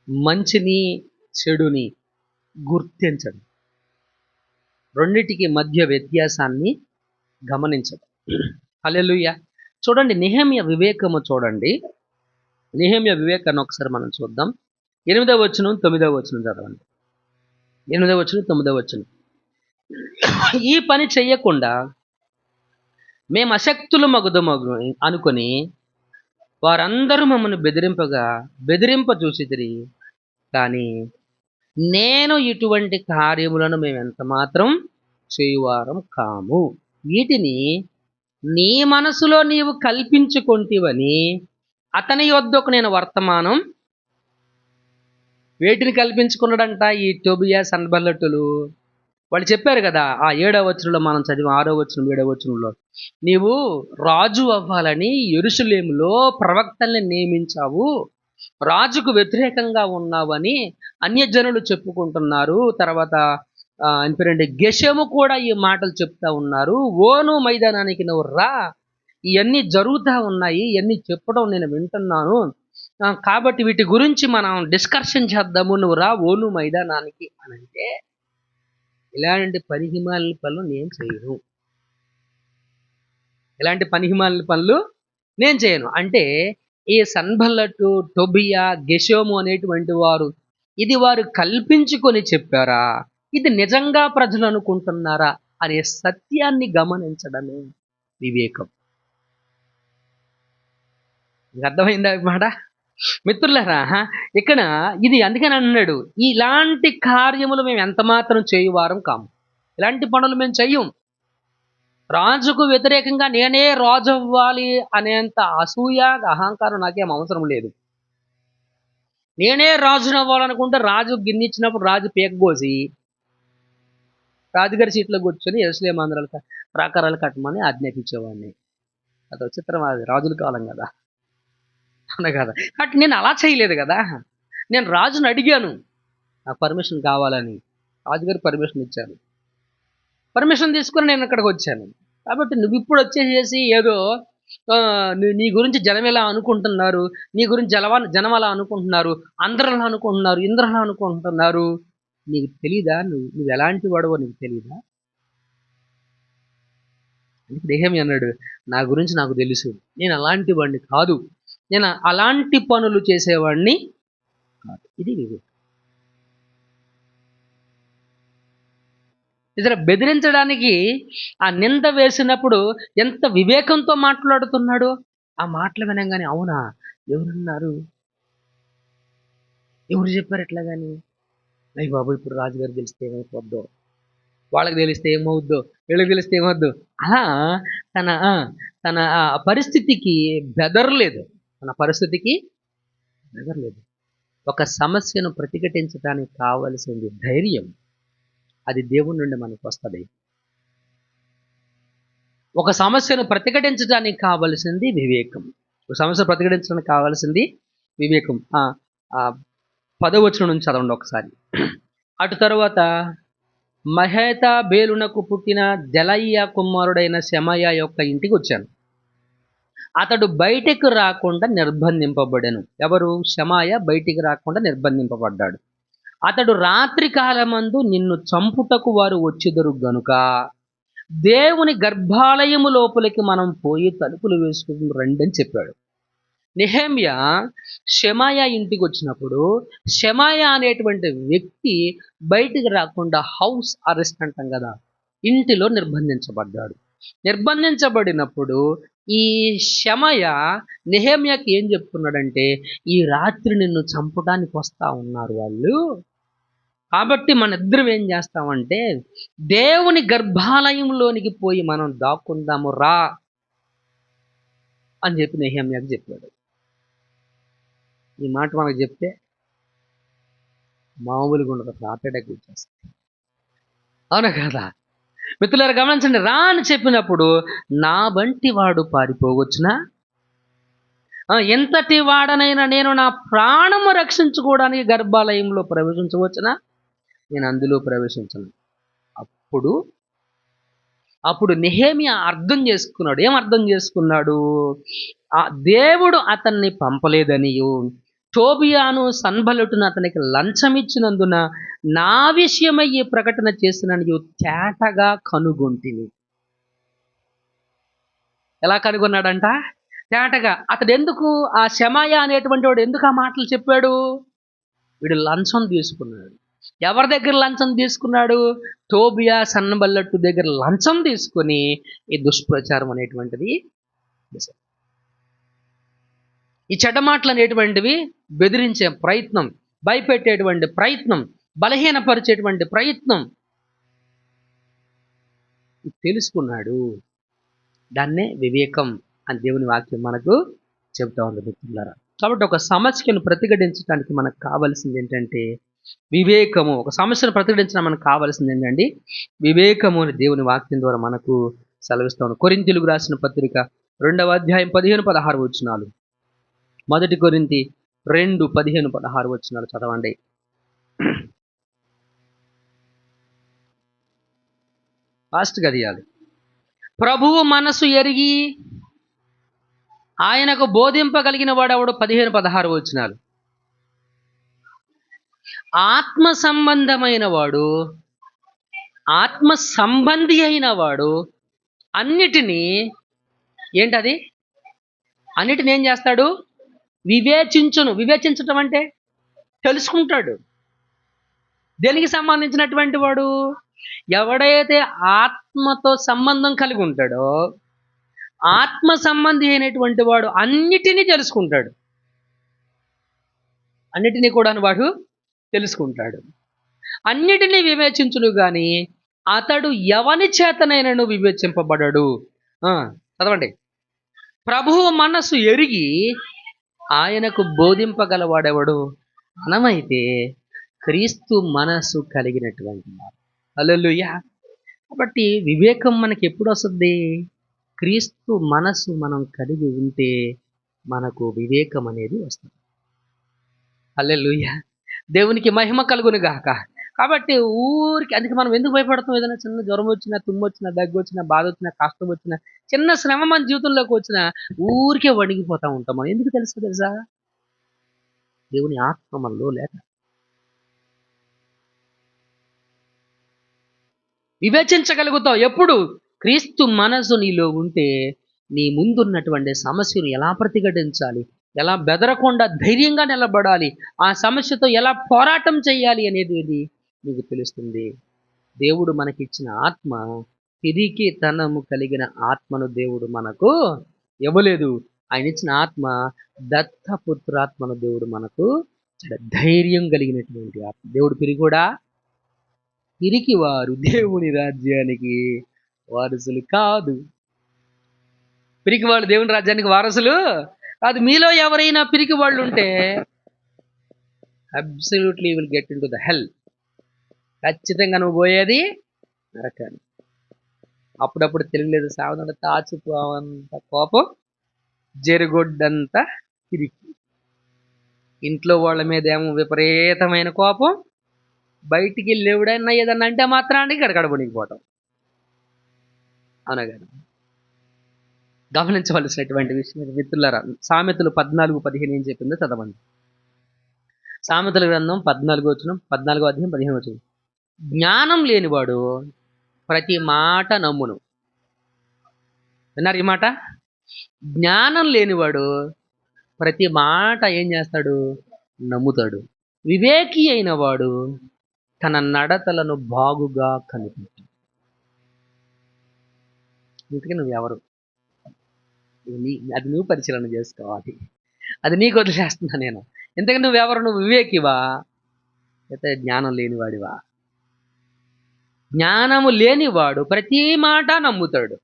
A: మంచిని చెడుని గుర్తించడం, రెండిటికి మధ్య వ్యత్యాసాన్ని గమనించడం. హల్లెలూయా. చూడండి, నెహెమ్యా వివేకము చూడండి. నెహెమ్యా వివేకాన్ని ఒకసారి మనం చూద్దాం. 8వ వచనం 9వ వచనం చదవండి. 8వ వచనం 9వ వచనం. ఈ పని చెయ్యకుండా మేము అశక్తులు మగుదమగు అనుకొని వారందరూ మమ్మల్ని బెదిరింప చూసితిరి. కానీ నేను ఇటువంటి కార్యములను మేము ఎంత మాత్రం చేయువారం కాము. వీటిని నీ మనసులో నీవు కల్పించుకొంటివని అతని యొద్దకు నేను వర్తమానం. వేటిని కల్పించుకున్నాడంట ఈ టోబియా సన్బల్లటులు? వాళ్ళు చెప్పారు కదా, ఆ 7వ వచనంలో మనం చదివి, 6వ వచనం 7వ వచనంలో, నీవు రాజు అవ్వాలని యెరూషలేములో ప్రవక్తల్ని నియమించావు, రాజుకు వ్యతిరేకంగా ఉన్నావని అన్యజనులు చెప్పుకుంటున్నారు. తర్వాత పేరండి గెషెము కూడా ఈ మాటలు చెప్తా ఉన్నారు. ఓను మైదానానికి నువ్వు రా, ఇవన్నీ జరుగుతూ ఉన్నాయి, ఇవన్నీ చెప్పడం నేను వింటున్నాను, కాబట్టి వీటి గురించి మనం డిస్కషన్ చేద్దాము, నువ్వు రా ఓను మైదానానికి అని అంటే ఇలాంటి పనికిమాలిన పనులు నేను చేయను. ఇలాంటి పనికిమాలిన పనులు నేను చేయను అంటే ఈ సన్బల్లటు, టోబియా, గెషోము అనేటువంటి వారు ఇది వారు కల్పించుకొని చెప్పారా, ఇది నిజంగా ప్రజలు అనుకుంటున్నారా అనే సత్యాన్ని గమనించడమే వివేకం. మీకు అర్థమైందా మాట? మిత్రులారా, ఇక్కడ ఇది అందుకని అన్నాడు, ఇలాంటి కార్యములు మేము ఎంత మాత్రం చేయువారం కాము. ఇలాంటి పనులు మేము చెయ్యం. రాజుకు వ్యతిరేకంగా నేనే రాజు అవ్వాలి అనేంత అసూయ, అహంకారం నాకేం అవసరం లేదు. నేనే రాజును అవ్వాలనుకుంటే రాజు గిన్నిచ్చినప్పుడు రాజు పేకగోసి రాజుగారి సీట్లో కూర్చొని యెరూషలేము మందిరాలు ప్రాకారాలు కట్టమని ఆజ్ఞాపించేవాడిని. అది విచిత్రం, అది రాజుల కాలం కదా, అవునా కదా? కాబట్టి నేను అలా చేయలేదు కదా. నేను రాజుని అడిగాను నాకు పర్మిషన్ కావాలని, రాజుగారు పర్మిషన్ ఇచ్చారు. పర్మిషన్ తీసుకుని నేను ఇక్కడికి వచ్చాను. కాబట్టి నువ్వు ఇప్పుడు వచ్చేసేసి ఏదో నీ గురించి జనం ఎలా అనుకుంటున్నారు, నీ గురించి జనం అలా అనుకుంటున్నారు, అందరూ అలా అనుకుంటున్నారు, ఇంద్ర అలా అనుకుంటున్నారు, నీకు తెలీదా? నువ్వు ఎలాంటి వాడవో నీకు తెలీదా? నెహెమ్యా అన్నాడు, నా గురించి నాకు తెలుసు, నేను అలాంటి వాడిని కాదు, నేను అలాంటి పనులు చేసేవాడిని కాదు. ఇది వివేకం. ఇతర బెదిరించడానికి ఆ నింద వేసినప్పుడు ఎంత వివేకంతో మాట్లాడుతున్నాడు. ఆ మాటలు వినంగానే అవునా, ఎవరున్నారు, ఎవరు చెప్పారు ఎట్లా కానీ, అయ్యి బాబు ఇప్పుడు రాజుగారు తెలిస్తే ఏమైపోద్దో, వాళ్ళకి తెలిస్తే ఏమవుద్దో, వీళ్ళకి తెలిస్తే ఏమవుద్దో, అలా తన తన పరిస్థితికి బెదరలేదు. తన పరిస్థితికి బెదరలేదు. ఒక సమస్యను ప్రతిఘటించడానికి కావలసింది ధైర్యం. అది దేవుని నుండి మనకు వస్తుంది. ఒక సమస్యను ప్రతిఘటించడానికి కావలసింది వివేకం. ఒక సమస్య ప్రతిఘటించడానికి కావాల్సింది వివేకం. 10వ వచనం నుంచి చదవండి ఒకసారి. అటు తరువాత మహేత బేలునకు పుట్టిన దెలయ్య కుమారుడైన షెమయ యొక్క ఇంటికి వచ్చాను. అతడు బయటికి రాకుండా నిర్బంధింపబడెను. ఎవరు? షెమయ బయటికి రాకుండా నిర్బంధింపబడ్డాడు. అతడు రాత్రి కాలమందు నిన్ను చంపుటకు వారు వచ్చెదరు గనుక దేవుని గర్భాలయము లోపలికి మనం పోయి తలుపులు వేసుకుని రండి అని చెప్పాడు. నెహెమ్యా షెమయ ఇంటికి వచ్చినప్పుడు షెమయ అనేటువంటి వ్యక్తి బయటికి రాకుండా హౌస్ అరెస్ట్ అంటాం కదా, ఇంటిలో నిర్బంధించబడ్డాడు. నిర్బంధించబడినప్పుడు ఈ షెమయ నెహెమ్యాకి ఏం చెప్తున్నాడంటే, ఈ రాత్రి నిన్ను చంపడానికి వస్తా ఉన్నారు వాళ్ళు, కాబట్టి మన ఇద్దరం ఏం చేస్తామంటే దేవుని గర్భాలయంలోనికి పోయి మనం దాక్కుందాము రా అని చెప్పి నెహెమ్యాకి చెప్పాడు. ఈ మాట మనకు చెప్తే మామూలుగా ఉండదు, హార్ట్ అటాక్ వచ్చేస్తుంది, అవునా కదా? మిత్రులారా గమనించండి, రా అని చెప్పినప్పుడు నా వంటి వాడు పారిపోవచ్చునా? ఎంతటి వాడనైనా నేను నా ప్రాణము రక్షించుకోవడానికి గర్భాలయంలో ప్రవేశించవచ్చునా? నేను అందులో ప్రవేశించను. అప్పుడు నెహెమ్యా అర్థం చేసుకున్నాడు. ఏం అర్థం చేసుకున్నాడు? దేవుడు అతన్ని పంపలేదనియు, టోబియాను సన్బల్లటును అతనికి లంచమిచ్చినందున నా విషయమై ఈ ప్రకటన చేసిననియు తేటగా కనుగొంటిని. ఎలా కనుగొన్నాడంట? తేటగా. అతడు ఎందుకు, ఆ షెమయ అనేటువంటి వాడు ఎందుకు ఆ మాటలు చెప్పాడు? వీడు లంచం తీసుకున్నాడు. ఎవరి దగ్గర లంచం తీసుకున్నాడు? టోబియా సన్బల్లటు దగ్గర లంచం తీసుకుని ఈ దుష్ప్రచారం అనేటువంటిది, ఈ చెడ్డ మాటలు అనేటువంటివి బెదిరించే ప్రయత్నం, భయపెట్టేటువంటి ప్రయత్నం, బలహీనపరిచేటువంటి ప్రయత్నం తెలుసుకున్నాడు. దాన్నే వివేకం అని దేవుని వాక్యం మనకు చెబుతా ఉంది మిత్రులారా. కాబట్టి ఒక సమస్యను ప్రతిఘటించడానికి మనకు కావాల్సింది ఏంటంటే వివేకము. ఒక సమస్యను ప్రతిఘటించడం మనకు కావాల్సింది ఏంటండి? వివేకము అని దేవుని వాక్యం ద్వారా మనకు సెలవిస్తాను. కొరింథీయులకు రాసిన పత్రిక 2వ అధ్యాయం 15-16 వచనాలు. 1 కొరింథీ 2:15-16 వచనాలు చదవండి. ఫాస్ట్గా తీయాలి. ప్రభువు మనసు ఎరిగి ఆయనకు బోధింపగలిగిన వాడెవడు? 15-16 వచనాలు. ఆత్మ సంబంధమైన వాడు ఆత్మ సంబంధి అయిన వాడు అన్నిటినీ ఏంటది అన్నిటిని ఏం చేస్తాడు? వివేచించటం అంటే తెలుసుకుంటాడు. దేనికి సంబంధించినటువంటి వాడు? ఎవడైతే ఆత్మతో సంబంధం కలిగి ఉంటాడో ఆత్మ సంబంధి అయినటువంటి వాడు అన్నిటినీ తెలుసుకుంటాడు. అన్నిటినీ కూడా వాడు తెలుసుకుంటాడు. అన్నిటినీ వివేచించును గాని అతడు ఎవని చేతనైనను వివేచింపబడడు. చదవండి. ప్రభువు మనస్సు ఎరిగి ఆయనకు బోధింపగలవాడెవడు? మనమైతే క్రీస్తు మనస్సు కలిగినటువంటి వాడు. హల్లెలూయా. కాబట్టి వివేకం మనకి ఎప్పుడు వస్తుంది? క్రీస్తు మనస్సు మనం కలిగి ఉంటే మనకు వివేకం అనేది వస్తుంది. హల్లెలూయా. దేవునికి మహిమ కలుగును గాక. కాబట్టి ఊరికి అందుకే మనం ఎందుకు భయపడతాం? ఏదైనా చిన్న జ్వరం వచ్చినా, తుమ్ము వచ్చినా, దగ్గు వచ్చినా, బాధ వచ్చినా, కష్టం వచ్చినా, చిన్న శ్రమ మన జీవితంలోకి వచ్చినా ఊరికే వణిగిపోతా ఉంటాం. మనం ఎందుకు తెలుసా? దేవుని ఆత్మ మనలో లేక. వివేచించగలుగుతావు ఎప్పుడు? క్రీస్తు మనసు నీలో ఉంటే నీ ముందున్నటువంటి సమస్యను ఎలా ప్రతిఘటించాలి, ఎలా బెదరకుండా ధైర్యంగా నిలబడాలి, ఆ సమస్యతో ఎలా పోరాటం చేయాలి అనేది నీకు తెలుస్తుంది. దేవుడు మనకిచ్చిన ఆత్మ పిరికితనము కలిగిన ఆత్మను దేవుడు మనకు ఇవ్వలేదు. ఆయన ఇచ్చిన ఆత్మ దత్తపుత్రాత్మను దేవుడు మనకు ధైర్యం కలిగినటువంటి ఆత్మ. దేవుడు పిరికి వారు దేవుని రాజ్యానికి వారసులు కాదు. పిరికి వాళ్ళు దేవుని రాజ్యానికి వారసులు కాదు. మీలో ఎవరైనా పిరికి వాళ్ళు ఉంటే absolutely will get in to the hell. ఖచ్చితంగా నువ్వు పోయేది నరకాన్ని. అప్పుడప్పుడు తెలియలేదు సావనంత తాచిపోవంత కోపం, జరుగొడ్డంత పిరికి. ఇంట్లో వాళ్ళ మీద ఏమో విపరీతమైన కోపం, బయటికి వెళ్ళి ఎవడైనా ఏదన్నా అంటే మాత్రానికి గడగడబడిపోవటం. అవునా కదా? గమనించవలసినటువంటి విషయం మిత్రులారా. సామెతలు 14:15 ఏం చెప్పిందో చదవండి. సామెతల గ్రంథం 14:15. జ్ఞానం లేనివాడు ప్రతి మాట నమ్మును. విన్నారు ఈ మాట? జ్ఞానం లేనివాడు ప్రతి మాట ఏం చేస్తాడు? నమ్ముతాడు. వివేకి అయిన వాడు తన నడతలను బాగుగా కనిపెట్టు. ఇంతకీ నువ్వెవరు? అది నువ్వు పరిశీలన చేసుకోవాలి. అది నీకు వదిలేస్తున్నా నేను. ఇంతకీ నువ్వెవరు? నువ్వు వివేకివా అయితే జ్ఞానం లేనివాడివా? జ్ఞానము లేనివాడు ప్రతి మాట నమ్ముతాడు.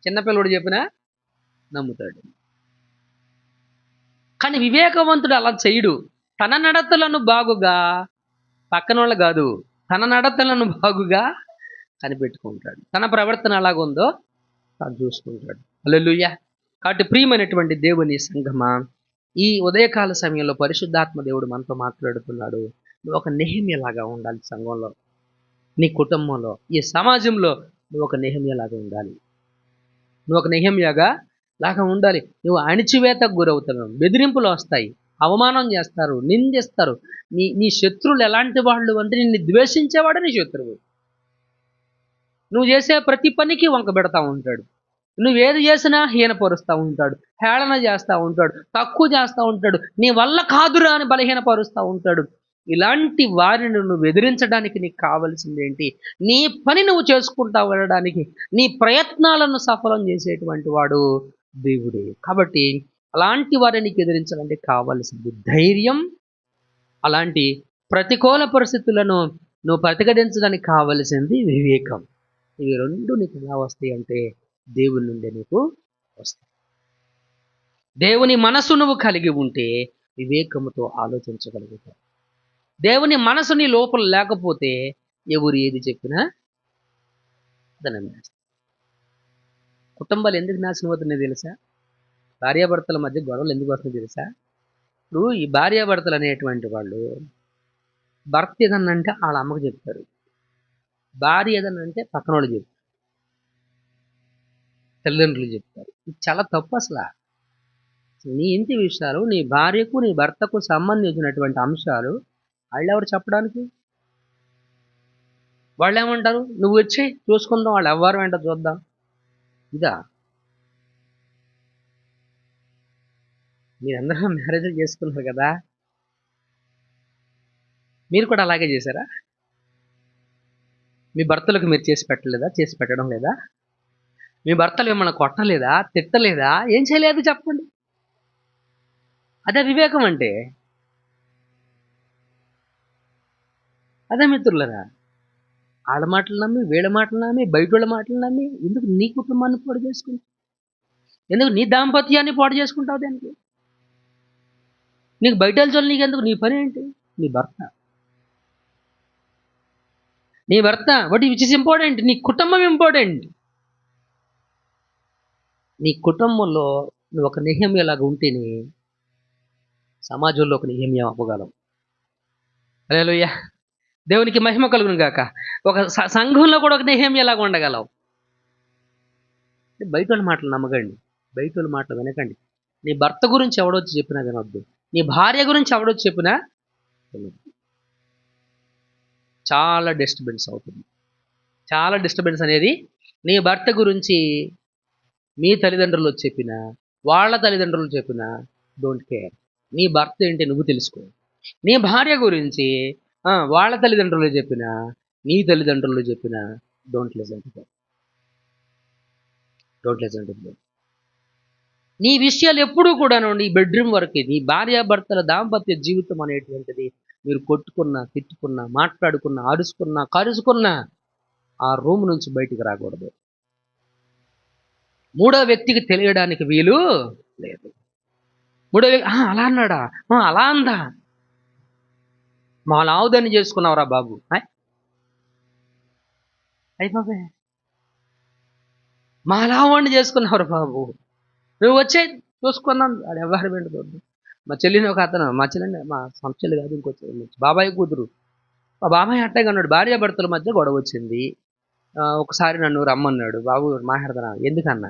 A: చిన్నపిల్లడు చెప్పినా నమ్ముతాడు. కానీ వివేకవంతుడు అలా చేయడు. తన నడతలను బాగుగా, పక్కన వాళ్ళు కాదు, తన నడతలను బాగుగా కనిపెట్టుకుంటాడు. తన ప్రవర్తన ఎలాగుందో తాను చూసుకుంటాడు. హల్లెలూయా. కాబట్టి ప్రియమైనటువంటి దేవుని సంఘమా, ఈ ఉదయకాల సమయంలో పరిశుద్ధాత్మ దేవుడు మనతో మాట్లాడుతున్నాడు. నువ్వు ఒక నెహెమ్యాలాగా ఉండాలి. సంఘంలో, నీ కుటుంబంలో, ఈ సమాజంలో నువ్వు ఒక నెహెమ్యాలాగా ఉండాలి. నువ్వు ఒక నెహెమ్యాగా లాగా ఉండాలి. నువ్వు అణిచివేతకు గురవుతున్నావు. బెదిరింపులు వస్తాయి, అవమానం చేస్తారు, నిందిస్తారు. నీ శత్రువులు ఎలాంటి వాళ్ళు అంటే నిన్ను ద్వేషించేవాడు నీ శత్రువు. నువ్వు చేసే ప్రతి పనికి వంక పెడతా ఉంటాడు. నువ్వేది చేసినా హీనపరుస్తూ ఉంటాడు, హేళన చేస్తూ ఉంటాడు, తక్కువ చేస్తూ ఉంటాడు, నీ వల్ల కాదురా అని బలహీనపరుస్తూ ఉంటాడు. ఇలాంటి వారిని నువ్వు ఎదిరించడానికి నీకు కావాల్సింది ఏంటి? నీ పని నువ్వు చేసుకుంటా వెళ్ళడానికి, నీ ప్రయత్నాలను సఫలం చేసేటువంటి వాడు దేవుడే. కాబట్టి అలాంటి వారిని నీకు ఎదిరించాలంటే కావాల్సింది ధైర్యం. అలాంటి ప్రతికూల పరిస్థితులను నువ్వు ప్రతిఘటించడానికి కావలసింది వివేకం. ఇవి రెండు నీకు ఎలా వస్తాయి అంటే దేవుని నుండి నీకు వస్తాయి. దేవుని మనసు నువ్వు కలిగి ఉంటే వివేకముతో ఆలోచించగలుగుతావు. దేవుని మనసు నీ లోపల లేకపోతే ఎవరు ఏది చెప్పినా దాన్ని వేస్తావు. కుటుంబాలు ఎందుకు నాశనం అవుతున్నాయో తెలుసా? భార్యాభర్తల మధ్య గొడవలు ఎందుకు వస్తున్నాయో తెలుసా? ఇప్పుడు ఈ భార్యాభర్తలు అనేటువంటి వాళ్ళు భర్త ఏదన్నంటే వాళ్ళ అమ్మకు చెప్తారు, భార్య ఏదన్నంటే పక్కన వాళ్ళు చెప్తారు, తల్లిదండ్రులు చెప్తారు. ఇది చాలా తప్పు. అసలు నీ ఇంటి విషయాలు, నీ భార్యకు నీ భర్తకు సంబంధించినటువంటి అంశాలు వాళ్ళెవరు చెప్పడానికి? వాళ్ళు ఏమంటారు, నువ్వు వచ్చి చూసుకుందాం, వాళ్ళు ఎవ్వరు ఏంటో చూద్దాం. ఇదా? మీరందరూ మ్యారేజ్లు చేసుకున్నారు కదా, మీరు కూడా అలాగే చేశారా? మీ భర్తలకు మీరు చేసి పెట్టలేదా? చేసి పెట్టడం లేదా? మీ భర్తలు మిమ్మల్ని కొట్టలేదా? తిట్టలేదా? ఏం చేయలేదు చెప్పండి. అదే వివేకం అంటే. అదే మిత్రులరా, ఆడ మాటలు నమ్మి, వీళ్ళ మాటలు నమ్మి, బయట వాళ్ళ మాటలు నమ్మి ఎందుకు నీ కుటుంబాన్ని పాడు చేసుకుంటావు? ఎందుకు నీ దాంపత్యాన్ని పాడు చేసుకుంటావు? దానికి నీకు బయట వాళ్ళ నీకెందుకు? నీ పని ఏంటి? నీ భర్త, నీ భర్త బట్ విచ్ ఇస్ ఇంపార్టెంట్, నీ కుటుంబం ఇంపార్టెంట్. నీ కుటుంబంలో నువ్వు ఒక నెహెమ్యాలాగా ఉంటేనే సమాజంలో ఒక నెహెమ్యా అవ్వగలవు. హల్లెలూయా, దేవునికి మహిమ కలుగును గాక. ఒక సంఘంలో కూడా ఒక నెహెమ్యాలాగా ఉండగలవు. బయట వాళ్ళ మాటలు నమ్మకండి, బయట వాళ్ళ మాటలు వినకండి. నీ భర్త గురించి ఎవడొచ్చి చెప్పినా వినొద్దు, నీ భార్య గురించి ఎవడొచ్చి చెప్పినా వినొద్దు. చాలా డిస్టర్బెన్స్ అవుతుంది. చాలా డిస్టర్బెన్స్ అనేది నీ భర్త గురించి మీ తల్లిదండ్రులు చెప్పినా, వాళ్ళ తల్లిదండ్రులు చెప్పినా డోంట్ కేర్. నీ భర్త ఏంటి నువ్వు తెలుసుకో. నీ భార్య గురించి వాళ్ళ తల్లిదండ్రులు చెప్పినా, నీ తల్లిదండ్రులు చెప్పినా don't listen to them. Don't listen to them. నీ విషయాలు ఎప్పుడూ కూడాను నీ బెడ్రూమ్ వరకే. నీ భార్యాభర్తల దాంపత్య జీవితం అనేటువంటిది మీరు కొట్టుకున్నా, తిట్టుకున్నా, మాట్లాడుకున్నా, అరుచుకున్నా, కరుచుకున్నా ఆ రూమ్ నుంచి బయటికి రాకూడదు. మూడో వ్యక్తికి తెలియడానికి వీలు లేదు. మూడో వ్యక్తి అలా అన్నాడా, అలా అందా, మా లావుదాన్ని చేసుకున్నావురా బాబు, అయిపోయి మా లావాడిని చేసుకున్నావురా బాబు, నువ్వు వచ్చే చూసుకున్నాం. అది ఎవరి వెంటదు. మా చెల్లిని ఒక అతను, మా చెల్లిని, మా సొంత చెల్లి కాదు, ఇంకో బాబాయ్ కూతురు. మా బాబాయ్ అట్టగా అన్నాడు, భార్యాభర్తల మధ్య గొడవ వచ్చింది. ఒకసారి నన్ను రమ్మన్నాడు, బాబు మాట్లాడతాను. ఎందుకన్నా,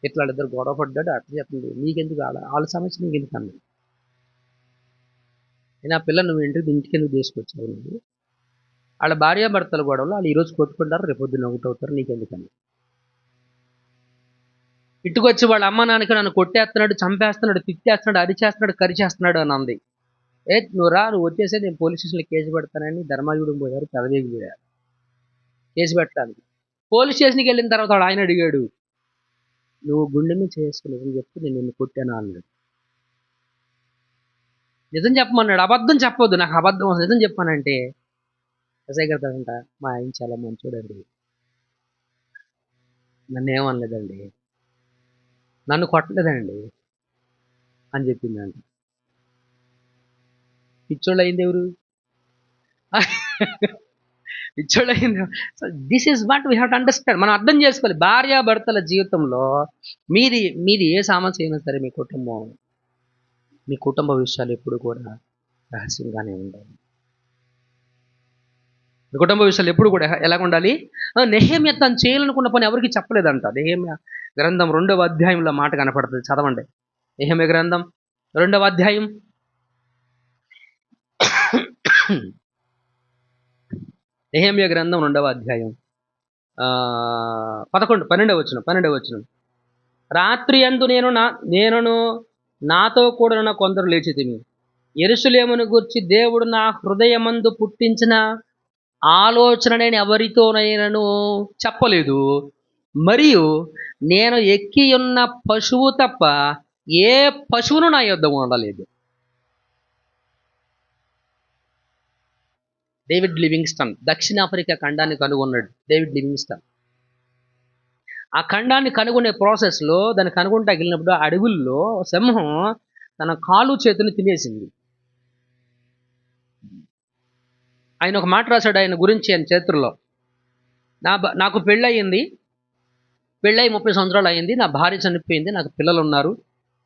A: ఇట్లా వాళ్ళిద్దరు గొడవ పడ్డాడు, అట్లా చెప్తుంది, నీకెందుకు వాళ్ళ సమస్య నీకెందుకు అన్నాడు. నేను ఆ పిల్ల నువ్వు ఇంటికి ఎందుకు తీసుకొచ్చావు? నువ్వు వాళ్ళ భార్యాభర్తల గొడవలు వాళ్ళు ఈరోజు కొట్టుకుంటారు, రేపొద్దున ఒకటి అవుతారు, నీకెందుకని. ఇట్టుకొచ్చి వాళ్ళ అమ్మ నాన్నకి నన్ను కొట్టేస్తున్నాడు, చంపేస్తున్నాడు, తిట్టేస్తున్నాడు, అరిచేస్తున్నాడు, కరిచేస్తున్నాడు అని అంది. నువ్వు వచ్చేసే, నేను పోలీస్ స్టేషన్లో కేసు పెడతానని ధర్మాజుడు పోయారు, పెదవేగి పోయారు కేసు పెట్టడానికి. పోలీస్ స్టేషన్కి వెళ్ళిన తర్వాత వాడు ఆయన అడిగాడు, నువ్వు గుండె మీద చేసుకుని చెప్తే నేను నిన్ను కొట్టాను అన్నాడు. నిజం చెప్పమన్నాడు, అబద్ధం చెప్పొద్దు, నాకు అబద్ధం నిజం చెప్పానంటే ఎస్ఐ కడతాడంట, మా ఆయన చాలా మంచోడండి, నన్ను ఏమనలేదండి, నన్ను కొట్టలేదండి అని చెప్పిందంట. పిచ్చోళ్ళు అయింది ఎవరు? పిచ్చోళ్ళు అయింది. So this is what we have to understand. మనం అర్థం చేసుకోవాలి. భార్యాభర్తల జీవితంలో మీది ఏ సమస్య అయినా సరే, మీ కుటుంబ విషయాలు ఎప్పుడు కూడా రహస్యంగానే ఉండాలి. మీ కుటుంబ విషయాలు ఎప్పుడు కూడా ఎలాగ ఉండాలి? నెహెమ్యా తను చేయాలనుకున్న పని ఎవరికి చెప్పలేదంట. నెహెమ్యా గ్రంథం 2వ అధ్యాయంలో మాట కనపడుతుంది, చదవండి. నెహెమ్యా గ్రంథం 2వ అధ్యాయం నెహెమ్యా గ్రంథం 2వ అధ్యాయం 12వ వచనం. రాత్రి యందు నేనును నాతో కూడా కొందరు లేచితిమి. యెరూషలేమును గూర్చి దేవుడు నా హృదయమందు పుట్టించిన ఆలోచన నేను ఎవరితోనైనను చెప్పలేదు, మరియు నేను ఎక్కి ఉన్న పశువు తప్ప ఏ పశువును నా యొద్ద ఉండలేదు. డేవిడ్ లివింగ్స్టన్ దక్షిణాఫ్రికా ఖండాన్ని కనుగొన్నాడు. డేవిడ్ లివింగ్స్టన్ ఆ ఖండాన్ని కనుగొనే ప్రాసెస్లో, దాన్ని కనుగొంటా వెళ్ళినప్పుడు అడవుల్లో సింహం తన కాలు చేతుని తినేసింది. ఆయన ఒక మాట రాశాడు ఆయన గురించి, ఆయన చేతుల్లో, నాకు పెళ్ళయింది, పెళ్ళయి 30 సంవత్సరాలు అయింది, నా భార్య చనిపోయింది, నాకు పిల్లలు ఉన్నారు,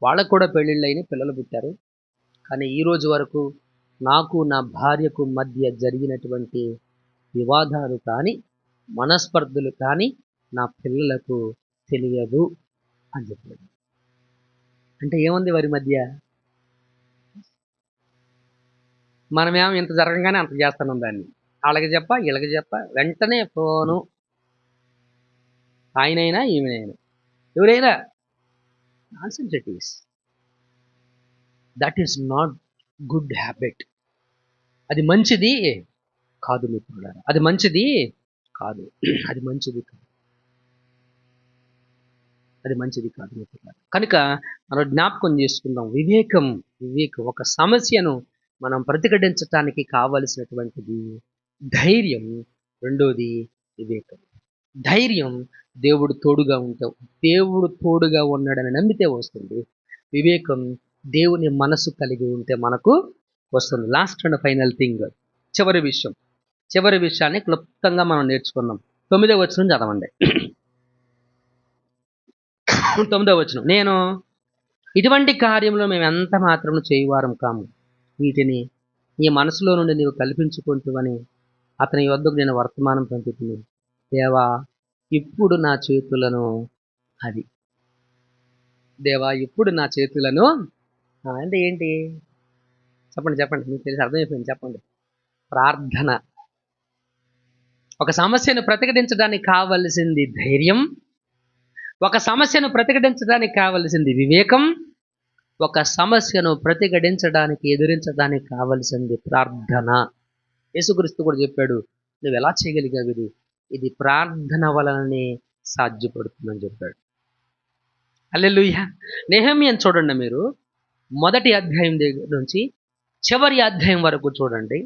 A: వాళ్ళకు కూడా పెళ్ళిళ్ళు అయినాయి, పిల్లలు పుట్టారు, కానీ ఈరోజు వరకు నాకు నా భార్యకు మధ్య జరిగినటువంటి వివాదాలు కానీ, మనస్పర్ధలు కానీ నా పిల్లలకు తెలియదు అని చెప్పాడు. అంటే ఏముంది వారి మధ్య? మనమేమో ఇంత జరగగానే అంత చేస్తున్నాం దాన్ని. వాళ్ళకి చెప్ప వీళ్ళకి చెప్ప వెంటనే ఫోను, ఆయనైనా ఈమెనైనా ఎవరైనా. Nonsense it is. That is not good habit. అది మంచిది కాదు మిత్రులారా, అది మంచిది కాదు. అది మంచిది కాదు, అది మంచిది కాదు మిత్రులారా. కనుక మనం జ్ఞాపకం చేసుకుందాం, వివేకం. వివేకం ఒక సమస్యను మనం ప్రతిఘటించటానికి కావలసినటువంటిది ధైర్యం. రెండోది వివేకం. ధైర్యం దేవుడు తోడుగా ఉంటావు, దేవుడు తోడుగా ఉన్నాడని నమ్మితే వస్తుంది. వివేకం దేవుని మనసు కలిగి ఉంటే మనకు వస్తుంది. లాస్ట్ అండ్ ఫైనల్ థింగ్, చివరి విషయాన్ని క్లుప్తంగా మనం నేర్చుకున్నాం. 9వ వచనం చదవండి. 9వ వచనం, నేను ఇటువంటి కార్యంలో మేము ఎంత మాత్రం చేయువారం కాము, వీటిని నీ మనసులో నుండి నీవు కల్పించుకుంటువని అతని వద్దకు నేను వర్తమానం పంపుతుంది. దేవా ఇప్పుడు నా చేతులను అది దేవా ఇప్పుడు నా చేతులను అంటే ఏంటి చెప్పండి, మీకు తెలిసి అర్థమైపోయింది, చెప్పండి. ప్రార్థన. ఒక సమస్యను ప్రతిఘటించడానికి కావలసింది ధైర్యం, ఒక సమస్యను ప్రతిఘటించడానికి కావలసింది వివేకం, ఒక సమస్యను ప్రతిఘటించడానికి ఎదిరించడానికి కావలసింది ప్రార్థన. యేసుక్రీస్తు కూడా చెప్పాడు, నువ్వు ఎలా చేయగలిగావు ఇది ప్రార్థన వలననే సాధ్యపడుతుందని చెప్పాడు. హల్లెలూయా. నెహెమ్యాను చూడండి మీరు, మొదటి అధ్యాయం దగ్గర నుంచి చివరి అధ్యాయం వరకు చూడండి.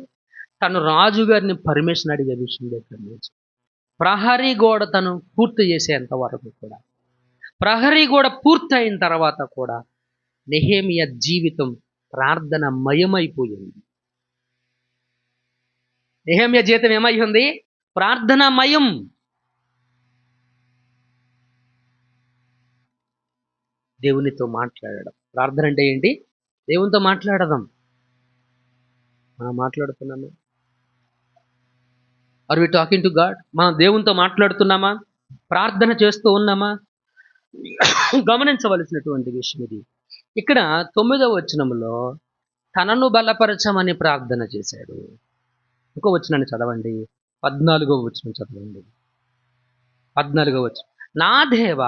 A: తను రాజుగారిని పర్మిషన్ అడిగే విషయం దగ్గర నుంచి ప్రహరీ గోడ తను పూర్తి చేసేంత వరకు కూడా, ప్రహరీ గోడ పూర్తయిన తర్వాత కూడా నెహెమ్యా జీవితం ప్రార్థన మయమైపోయింది. నెహెమ్యా జీవితం ఏమై ఉంది? ప్రార్థనామయం. దేవునితో మాట్లాడడం. ప్రార్థన అంటే ఏంటి? దేవునితో మాట్లాడదాం. మనం మాట్లాడుతున్నామా? Are we talking to God? మనం దేవునితో మాట్లాడుతున్నామా? ప్రార్థన చేస్తూ ఉన్నామా? గమనించవలసినటువంటి విషయం ఇది. ఇక్కడ 9వ వచనంలో తనను బలపరచమని ప్రార్థన చేశాడు. ఇంకో వచనాన్ని చదవండి, 14వ వచనం చదవండి. 14వ వచనం, నా దేవ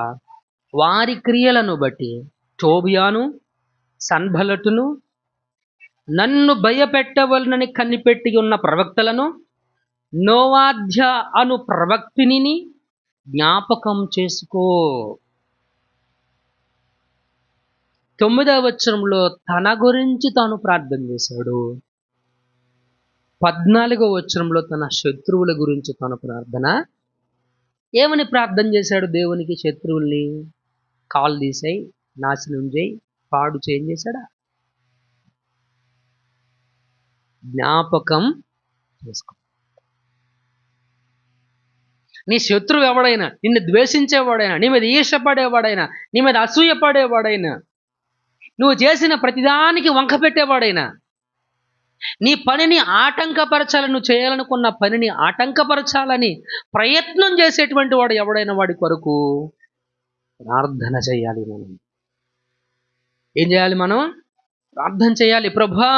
A: వారి క్రియలను బట్టి టోబియాను సన్బలటును నన్ను భయపెట్టవలనని కనిపెట్టి ఉన్న ప్రవక్తలను నోవాధ్య అను ప్రవక్తిని జ్ఞాపకం చేసుకో. 9వ వచనంలో తన గురించి తాను ప్రార్థన చేశాడు. 14వ వచనంలో తన శత్రువుల గురించి తాను ప్రార్థన. ఏమని ప్రార్థన చేశాడు దేవునికి? శత్రువుల్ని కాలు తీసేయి, నాశనం చేయి, పాడు చేయం చేశాడా? జ్ఞాపకం చేసుకో. నీ శత్రువు ఎవడైనా, నిన్ను ద్వేషించేవాడైనా, నీ మీద ఈర్షపడేవాడైనా, నీ మీద అసూయపడేవాడైనా, నువ్వు చేసిన ప్రతిదానికి వంక పెట్టేవాడైనా, నీ పనిని ఆటంకపరచాలని, నువ్వు చేయాలనుకున్న పనిని ఆటంకపరచాలని ప్రయత్నం చేసేటువంటి వాడు ఎవడైనా వాడి కొరకు ప్రార్థన చేయాలి. మనం ఏం చేయాలి? మనం ప్రార్థన చేయాలి. ప్రభా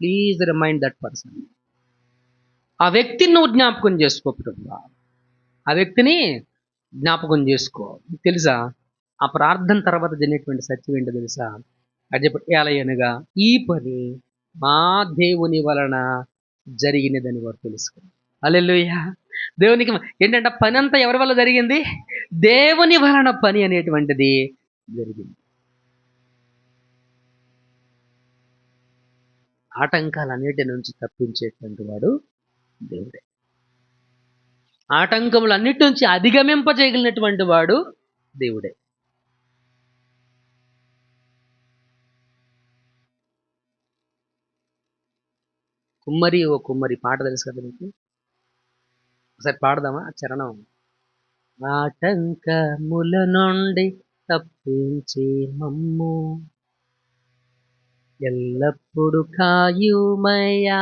A: ప్లీజ్ రిమైండ్ దట్ పర్సన్. ఆ వ్యక్తిని నువ్వు జ్ఞాపకం చేసుకో ప్రభా, ఆ వ్యక్తిని జ్ఞాపకం చేసుకో. తెలుసా ఆ ప్రార్థన తర్వాత జరిగినటువంటి సత్యం ఏంటో తెలుసా? అది చెప్పి ఎలాగనగా ఈ పని మా దేవుని వలన జరిగినదని వారు తెలుసుకున్నారు. హల్లెలూయా. దేవునికి ఏంటంటే పని అంతా ఎవరి వల్ల జరిగింది? దేవుని వలన పని అనేటువంటిది జరిగింది. ఆటంకాలన్నిటి నుంచి తప్పించేటువంటి వాడు దేవుడే. ఆటంకములన్నిటి నుంచి అధిగమింపజేయగలిగినటువంటి వాడు దేవుడే. కుమ్మరి ఓ కుమ్మరి పాట తెలుసు కదా మీకు? ఒకసారి పాడదామా చరణం? ఆటంకముల నుండి తప్పించి మమ్ము ఎల్లప్పుడు కాయుమయ్యా,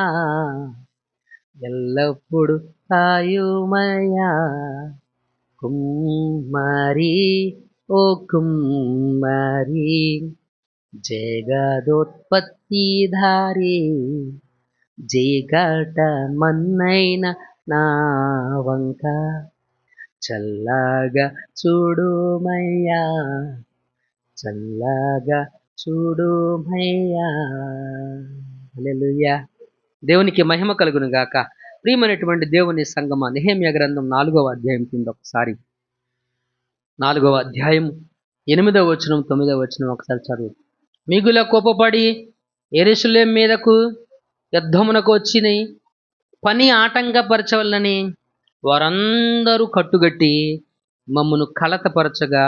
A: ఎల్లప్పుడు కాయుమయ్యా. కుమ్మరి ఓ కుమ్మరి జగదోత్పత్తిధారి జీకట మన్నైన నా వంక చల్లగా చూడుమయ్యా, చల్లగా చూడుమయ్యా. హల్లెలూయా. దేవునికి మహిమ కలుగును గాక. ప్రియమైనటువంటి దేవుని సంగమా, నెహెమ్యా గ్రంథం 4వ అధ్యాయం కింద ఒకసారి 4వ అధ్యాయం 8వ వచనం 9వ వచనం ఒకసారి చదువు. మిగుల కోపపడి యెరూషలేం మీదకు యుద్ధమునకు వచ్చిన పని ఆటంకపరచవలనని వారందరూ కట్టుగట్టి మమ్మను కలతపరచగా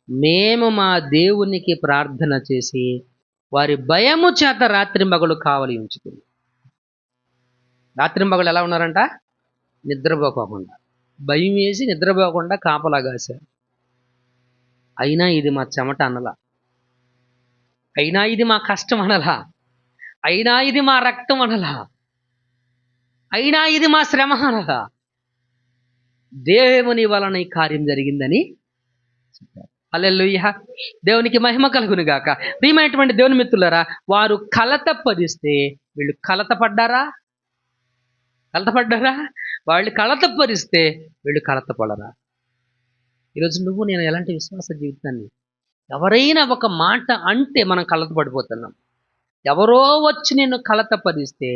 A: మేము మా దేవునికి ప్రార్థన చేసి వారి భయము చేత రాత్రి మగలు కావలి ఉంచుతుంది. రాత్రి మగలు ఎలా ఉన్నారంట? నిద్రపోకోకుండా, భయం వేసి నిద్రపోకుండా కాపలా కాశారు. అయినా ఇది మా చెమట అనలా, అయినా ఇది మా కష్టం అనలా, అయినా ఇది మా రక్తం అనలా, అయినా ఇది మా శ్రమ అనలా. దేవుని వలన ఈ కార్యం జరిగిందని చెప్పారు. హల్లెలూయా. దేవునికి మహిమ కలుగును గాక. ప్రియమైనటువంటి దేవుని మిత్రులారా, వారు కలతపరిస్తే వీళ్ళు కలతపడ్డారా? కలతపడ్డారా? వాళ్ళు కలతపరిస్తే వీళ్ళు కలతపడరా? ఈరోజు నువ్వు నేను ఎలాంటి విశ్వాస జీవితాన్ని, ఎవరైనా ఒక మాట అంటే మనం కలతపడిపోతున్నాం. ఎవరో వచ్చి నిన్ను కలతపరిస్తే,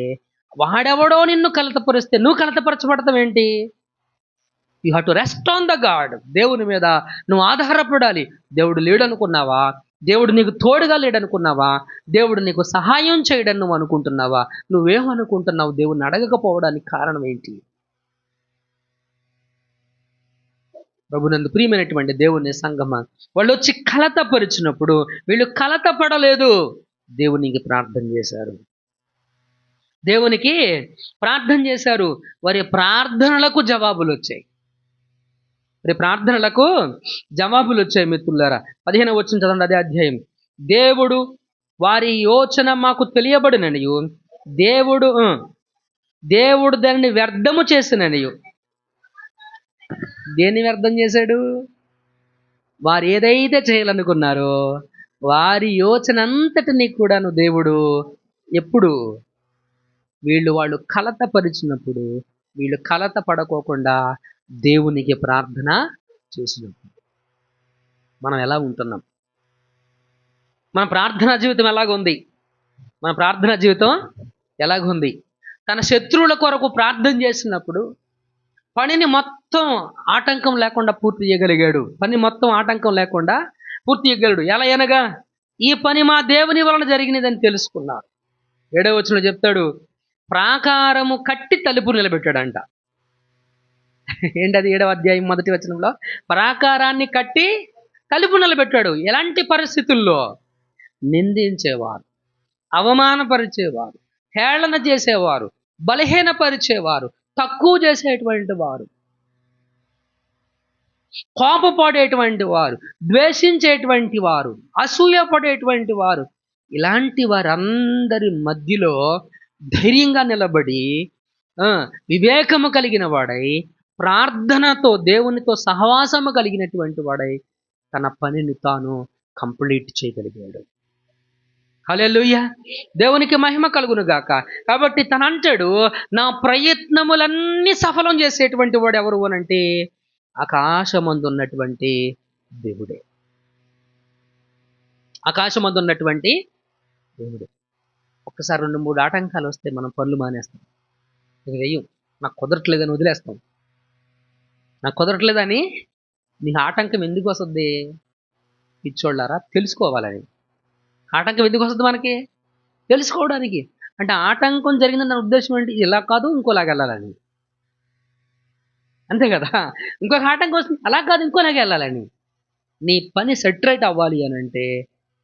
A: వాడెవడో నిన్ను కలతపరిస్తే నువ్వు కలతపరచబడతావు ఏంటి? You have to rest on the God. దేవుని మీద నువ్వు ఆధారపడాలి. దేవుడు లేడనుకున్నావా? దేవుడు నీకు తోడుగా లేడనుకున్నావా? దేవుడు నీకు సహాయం చేయడని నువ్వు అనుకుంటున్నావా? నువ్వేమనుకుంటున్నావు? దేవుడిని అడగకపోవడానికి కారణం ఏంటి? ప్రభునందు ప్రియమైనటువంటి దేవుని సంగమా, వాళ్ళు వచ్చి కలతపరిచినప్పుడు వీళ్ళు కలతపడలేదు, దేవునికి ప్రార్థన చేశారు. దేవునికి ప్రార్థన చేశారు. వారి ప్రార్థనలకు జవాబులు వచ్చాయి. ప్రార్థనలకు జవాబులు వచ్చాయి. మిత్రులారా, 15వ వచనం చదవండి, అదే అధ్యాయం. దేవుడు వారి యోచన మాకు తెలియబడిననియు, దేవుడు దానిని వ్యర్థము చేసిననియు. దేన్ని వ్యర్థం చేశాడు? వారు ఏదైతే చేయాలనుకున్నారో వారి యోచన అంతటినీ కూడాను దేవుడు ఎప్పుడు వాళ్ళు కలతపరిచినప్పుడు, వీళ్ళు కలత పడకోకుండా దేవునికి ప్రార్థన చేసినప్పుడు. మనం ఎలా ఉంటున్నాం? మన ప్రార్థనా జీవితం ఎలాగుంది? మన ప్రార్థనా జీవితం ఎలాగుంది? తన శత్రువుల కొరకు ప్రార్థన చేసినప్పుడు పనిని మొత్తం ఆటంకం లేకుండా పూర్తి చేయగలిగాడు. పని మొత్తం ఆటంకం లేకుండా పూర్తి చేయగలడు. ఎలా అనగా, ఈ పని మా దేవుని వలన జరిగినదని తెలుసుకున్నాడు. 7వ వచనంలో చెప్తాడు, ప్రాకారము కట్టి తలుపు నిలబెట్టాడంట. ఏంటది? 7వ అధ్యాయం 1వ వచనంలో ప్రాకారాన్ని కట్టి తలుపు నిలబెట్టాడు. ఎలాంటి పరిస్థితుల్లో? నిందించేవారు, అవమానపరిచేవారు, హేళన చేసేవారు, బలహీనపరిచేవారు, తక్కువ చేసేటువంటి వారు, కోపపడేటువంటి వారు, ద్వేషించేటువంటి వారు, అసూయపడేటువంటి వారు, ఇలాంటి వారందరి మధ్యలో ధైర్యంగా నిలబడి వివేకము కలిగిన వాడై, ప్రార్థనతో దేవునితో సహవాసము కలిగినటువంటి వాడై తన పనిని తాను కంప్లీట్ చేయగలిగాడు. హల్లెలూయా. దేవునికి మహిమ కలుగును గాక. కాబట్టి తను అంటాడు, నా ప్రయత్నములన్నీ సఫలం చేసేటువంటి వాడు ఎవరు అనంటే ఆకాశమందు ఉన్నటువంటి దేవుడే. ఆకాశమందు ఉన్నటువంటి దేవుడే. ఒక్కసారి 2-3 ఆటంకాలు వస్తే మనం పనులు మానేస్తాం. ఇది వెయ్యం, నాకు కుదరట్లేదని వదిలేస్తాం. నాకు కుదరట్లేదని. నీకు ఆటంకం ఎందుకు వస్తుంది? పిచ్చోళ్ళారా, తెలుసుకోవాలని. ఆటంకం ఎందుకు వస్తుంది మనకి? తెలుసుకోవడానికి. అంటే ఆటంకం జరిగిందన్న ఉద్దేశం ఏంటి? ఇలా కాదు, ఇంకోలాగా వెళ్ళాలని. అంతే కదా. ఇంకొక ఆటంకం వస్తుంది, అలా కాదు, ఇంకోలాగా వెళ్ళాలని. నీ పని సెటరేట్ అవ్వాలి అని అంటే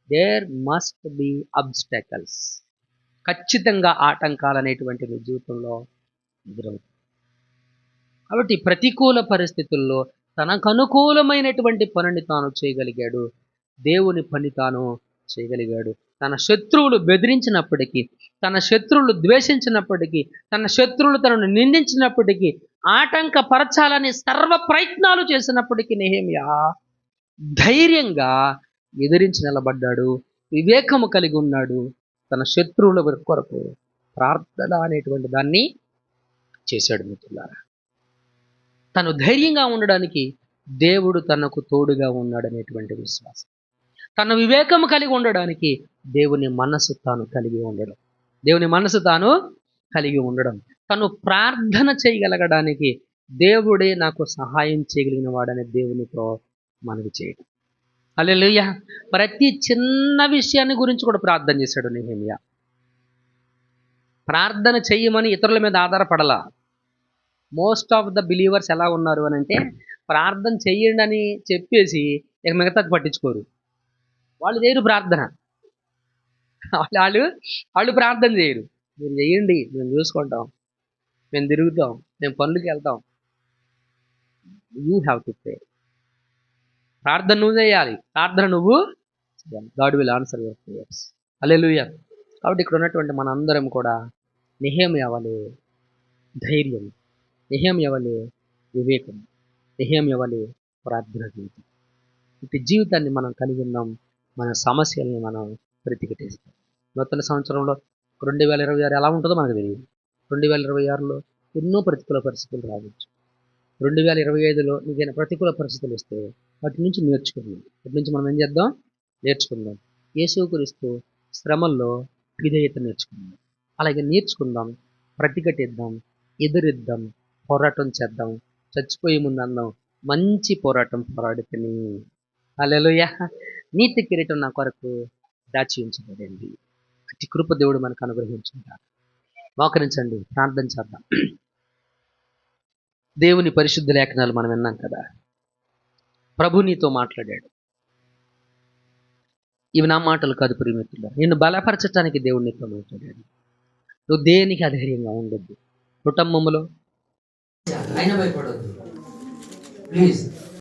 A: దేర్ మస్ట్ బి అబ్స్టాకల్స్. ఖచ్చితంగా ఆటంకాలు అనేటువంటి నీ జీవితంలో ఎదురవుతాయి. కాబట్టి ప్రతికూల పరిస్థితుల్లో తనకు అనుకూలమైనటువంటి పనిని తాను చేయగలిగాడు. దేవుని పని తాను చేయగలిగాడు. తన శత్రువులు బెదిరించినప్పటికీ, తన శత్రువులు ద్వేషించినప్పటికీ, తన శత్రువులు తనను నిందించినప్పటికీ, ఆటంకపరచాలని సర్వ ప్రయత్నాలు చేసినప్పటికీ నెహెమ్యా ధైర్యంగా ఎదిరించి నిలబడ్డాడు. వివేకము కలిగి ఉన్నాడు. తన శత్రువుల కొరకు ప్రార్థన అనేటువంటి దాన్ని చేశాడు మిత్రులారా. తను ధైర్యంగా ఉండడానికి దేవుడు తనకు తోడుగా ఉన్నాడనేటువంటి విశ్వాసం, తన వివేకం కలిగి ఉండడానికి దేవుని మనసు తాను కలిగి ఉండడం, దేవుని మనసు తాను కలిగి ఉండడం, తను ప్రార్థన చేయగలగడానికి దేవుడే నాకు సహాయం చేయగలిగిన వాడనే దేవునితో మనవి చేయడం. హల్లెలూయా. ప్రతి చిన్న విషయాన్ని గురించి కూడా ప్రార్థన చేశాడు నెహెమ్యా. ప్రార్థన చెయ్యమని ఇతరుల మీద ఆధారపడలా. మోస్ట్ ఆఫ్ ద బిలీవర్స్ ఎలా ఉన్నారు అని అంటే, ప్రార్థన చెయ్యండి అని చెప్పేసి ఇక మిగతాది పట్టించుకోరు. వాళ్ళు చేయరు ప్రార్థన, వాళ్ళు వాళ్ళు ప్రార్థన చేయరు. మీరు చెయ్యండి, మేము చూసుకుంటాం, మేము తిరుగుతాం, మేము పనులకి వెళ్తాం. You have to pray. ప్రార్థన నువ్వు చేయాలి, ప్రార్థన నువ్వు చేయాలి. God will answer your prayers. Hallelujah. కాబట్టి ఇక్కడ ఉన్నటువంటి మనందరం కూడా నెహెమ్యా వలె ధైర్యం, నెహెమ్యా వలె వివేకం, నెహెమ్యా వలె ప్రార్థన జీవితం, ఇటు జీవితాన్ని మనం కలిగి ఉన్నాం. మన సమస్యల్ని మనం ప్రతిఘటిస్తాం. నూతన సంవత్సరంలో 2026 ఎలా ఉంటుందో మనకు తెలియదు. 2026లో ఎన్నో ప్రతికూల పరిస్థితులు రావచ్చు. 2025లో నీకైనా ప్రతికూల పరిస్థితులు వస్తే వాటి నుంచి నేర్చుకుందాం. వాటి నుంచి మనం ఏం చేద్దాం? నేర్చుకుందాం. యేసుక్రీస్తు శ్రమల్లో విధేయత నేర్చుకుందాం. అలాగే నేర్చుకుందాం, ప్రతిఘటిద్దాం, ఎదురిద్దాం, పోరాటం చేద్దాం. చచ్చిపోయే ముందు అందాం, మంచి పోరాటం పోరాడుతని. హల్లెలూయా. నీతి కిరీటం నా కొరకు దాచి ఉంచబడింది. అతి కృప దేవుడు మనకు అనుగ్రహించుకుంటాడు. మోకరించండి, ప్రార్థన చేద్దాం. దేవుని పరిశుద్ధ లేఖనాలు మనం విన్నాం కదా. ప్రభు నీతో మాట్లాడాడు. ఇవి నా మాటలు కాదు ప్రియమిత్రుడా, నిన్ను బలపరచడానికి దేవుడు నీతో మాట్లాడాడు. నువ్వు దేనికి అధైర్యంగా ఉండొద్దు. కుటుంబంలో
B: అయినా భయపడొద్దు ప్లీజ్.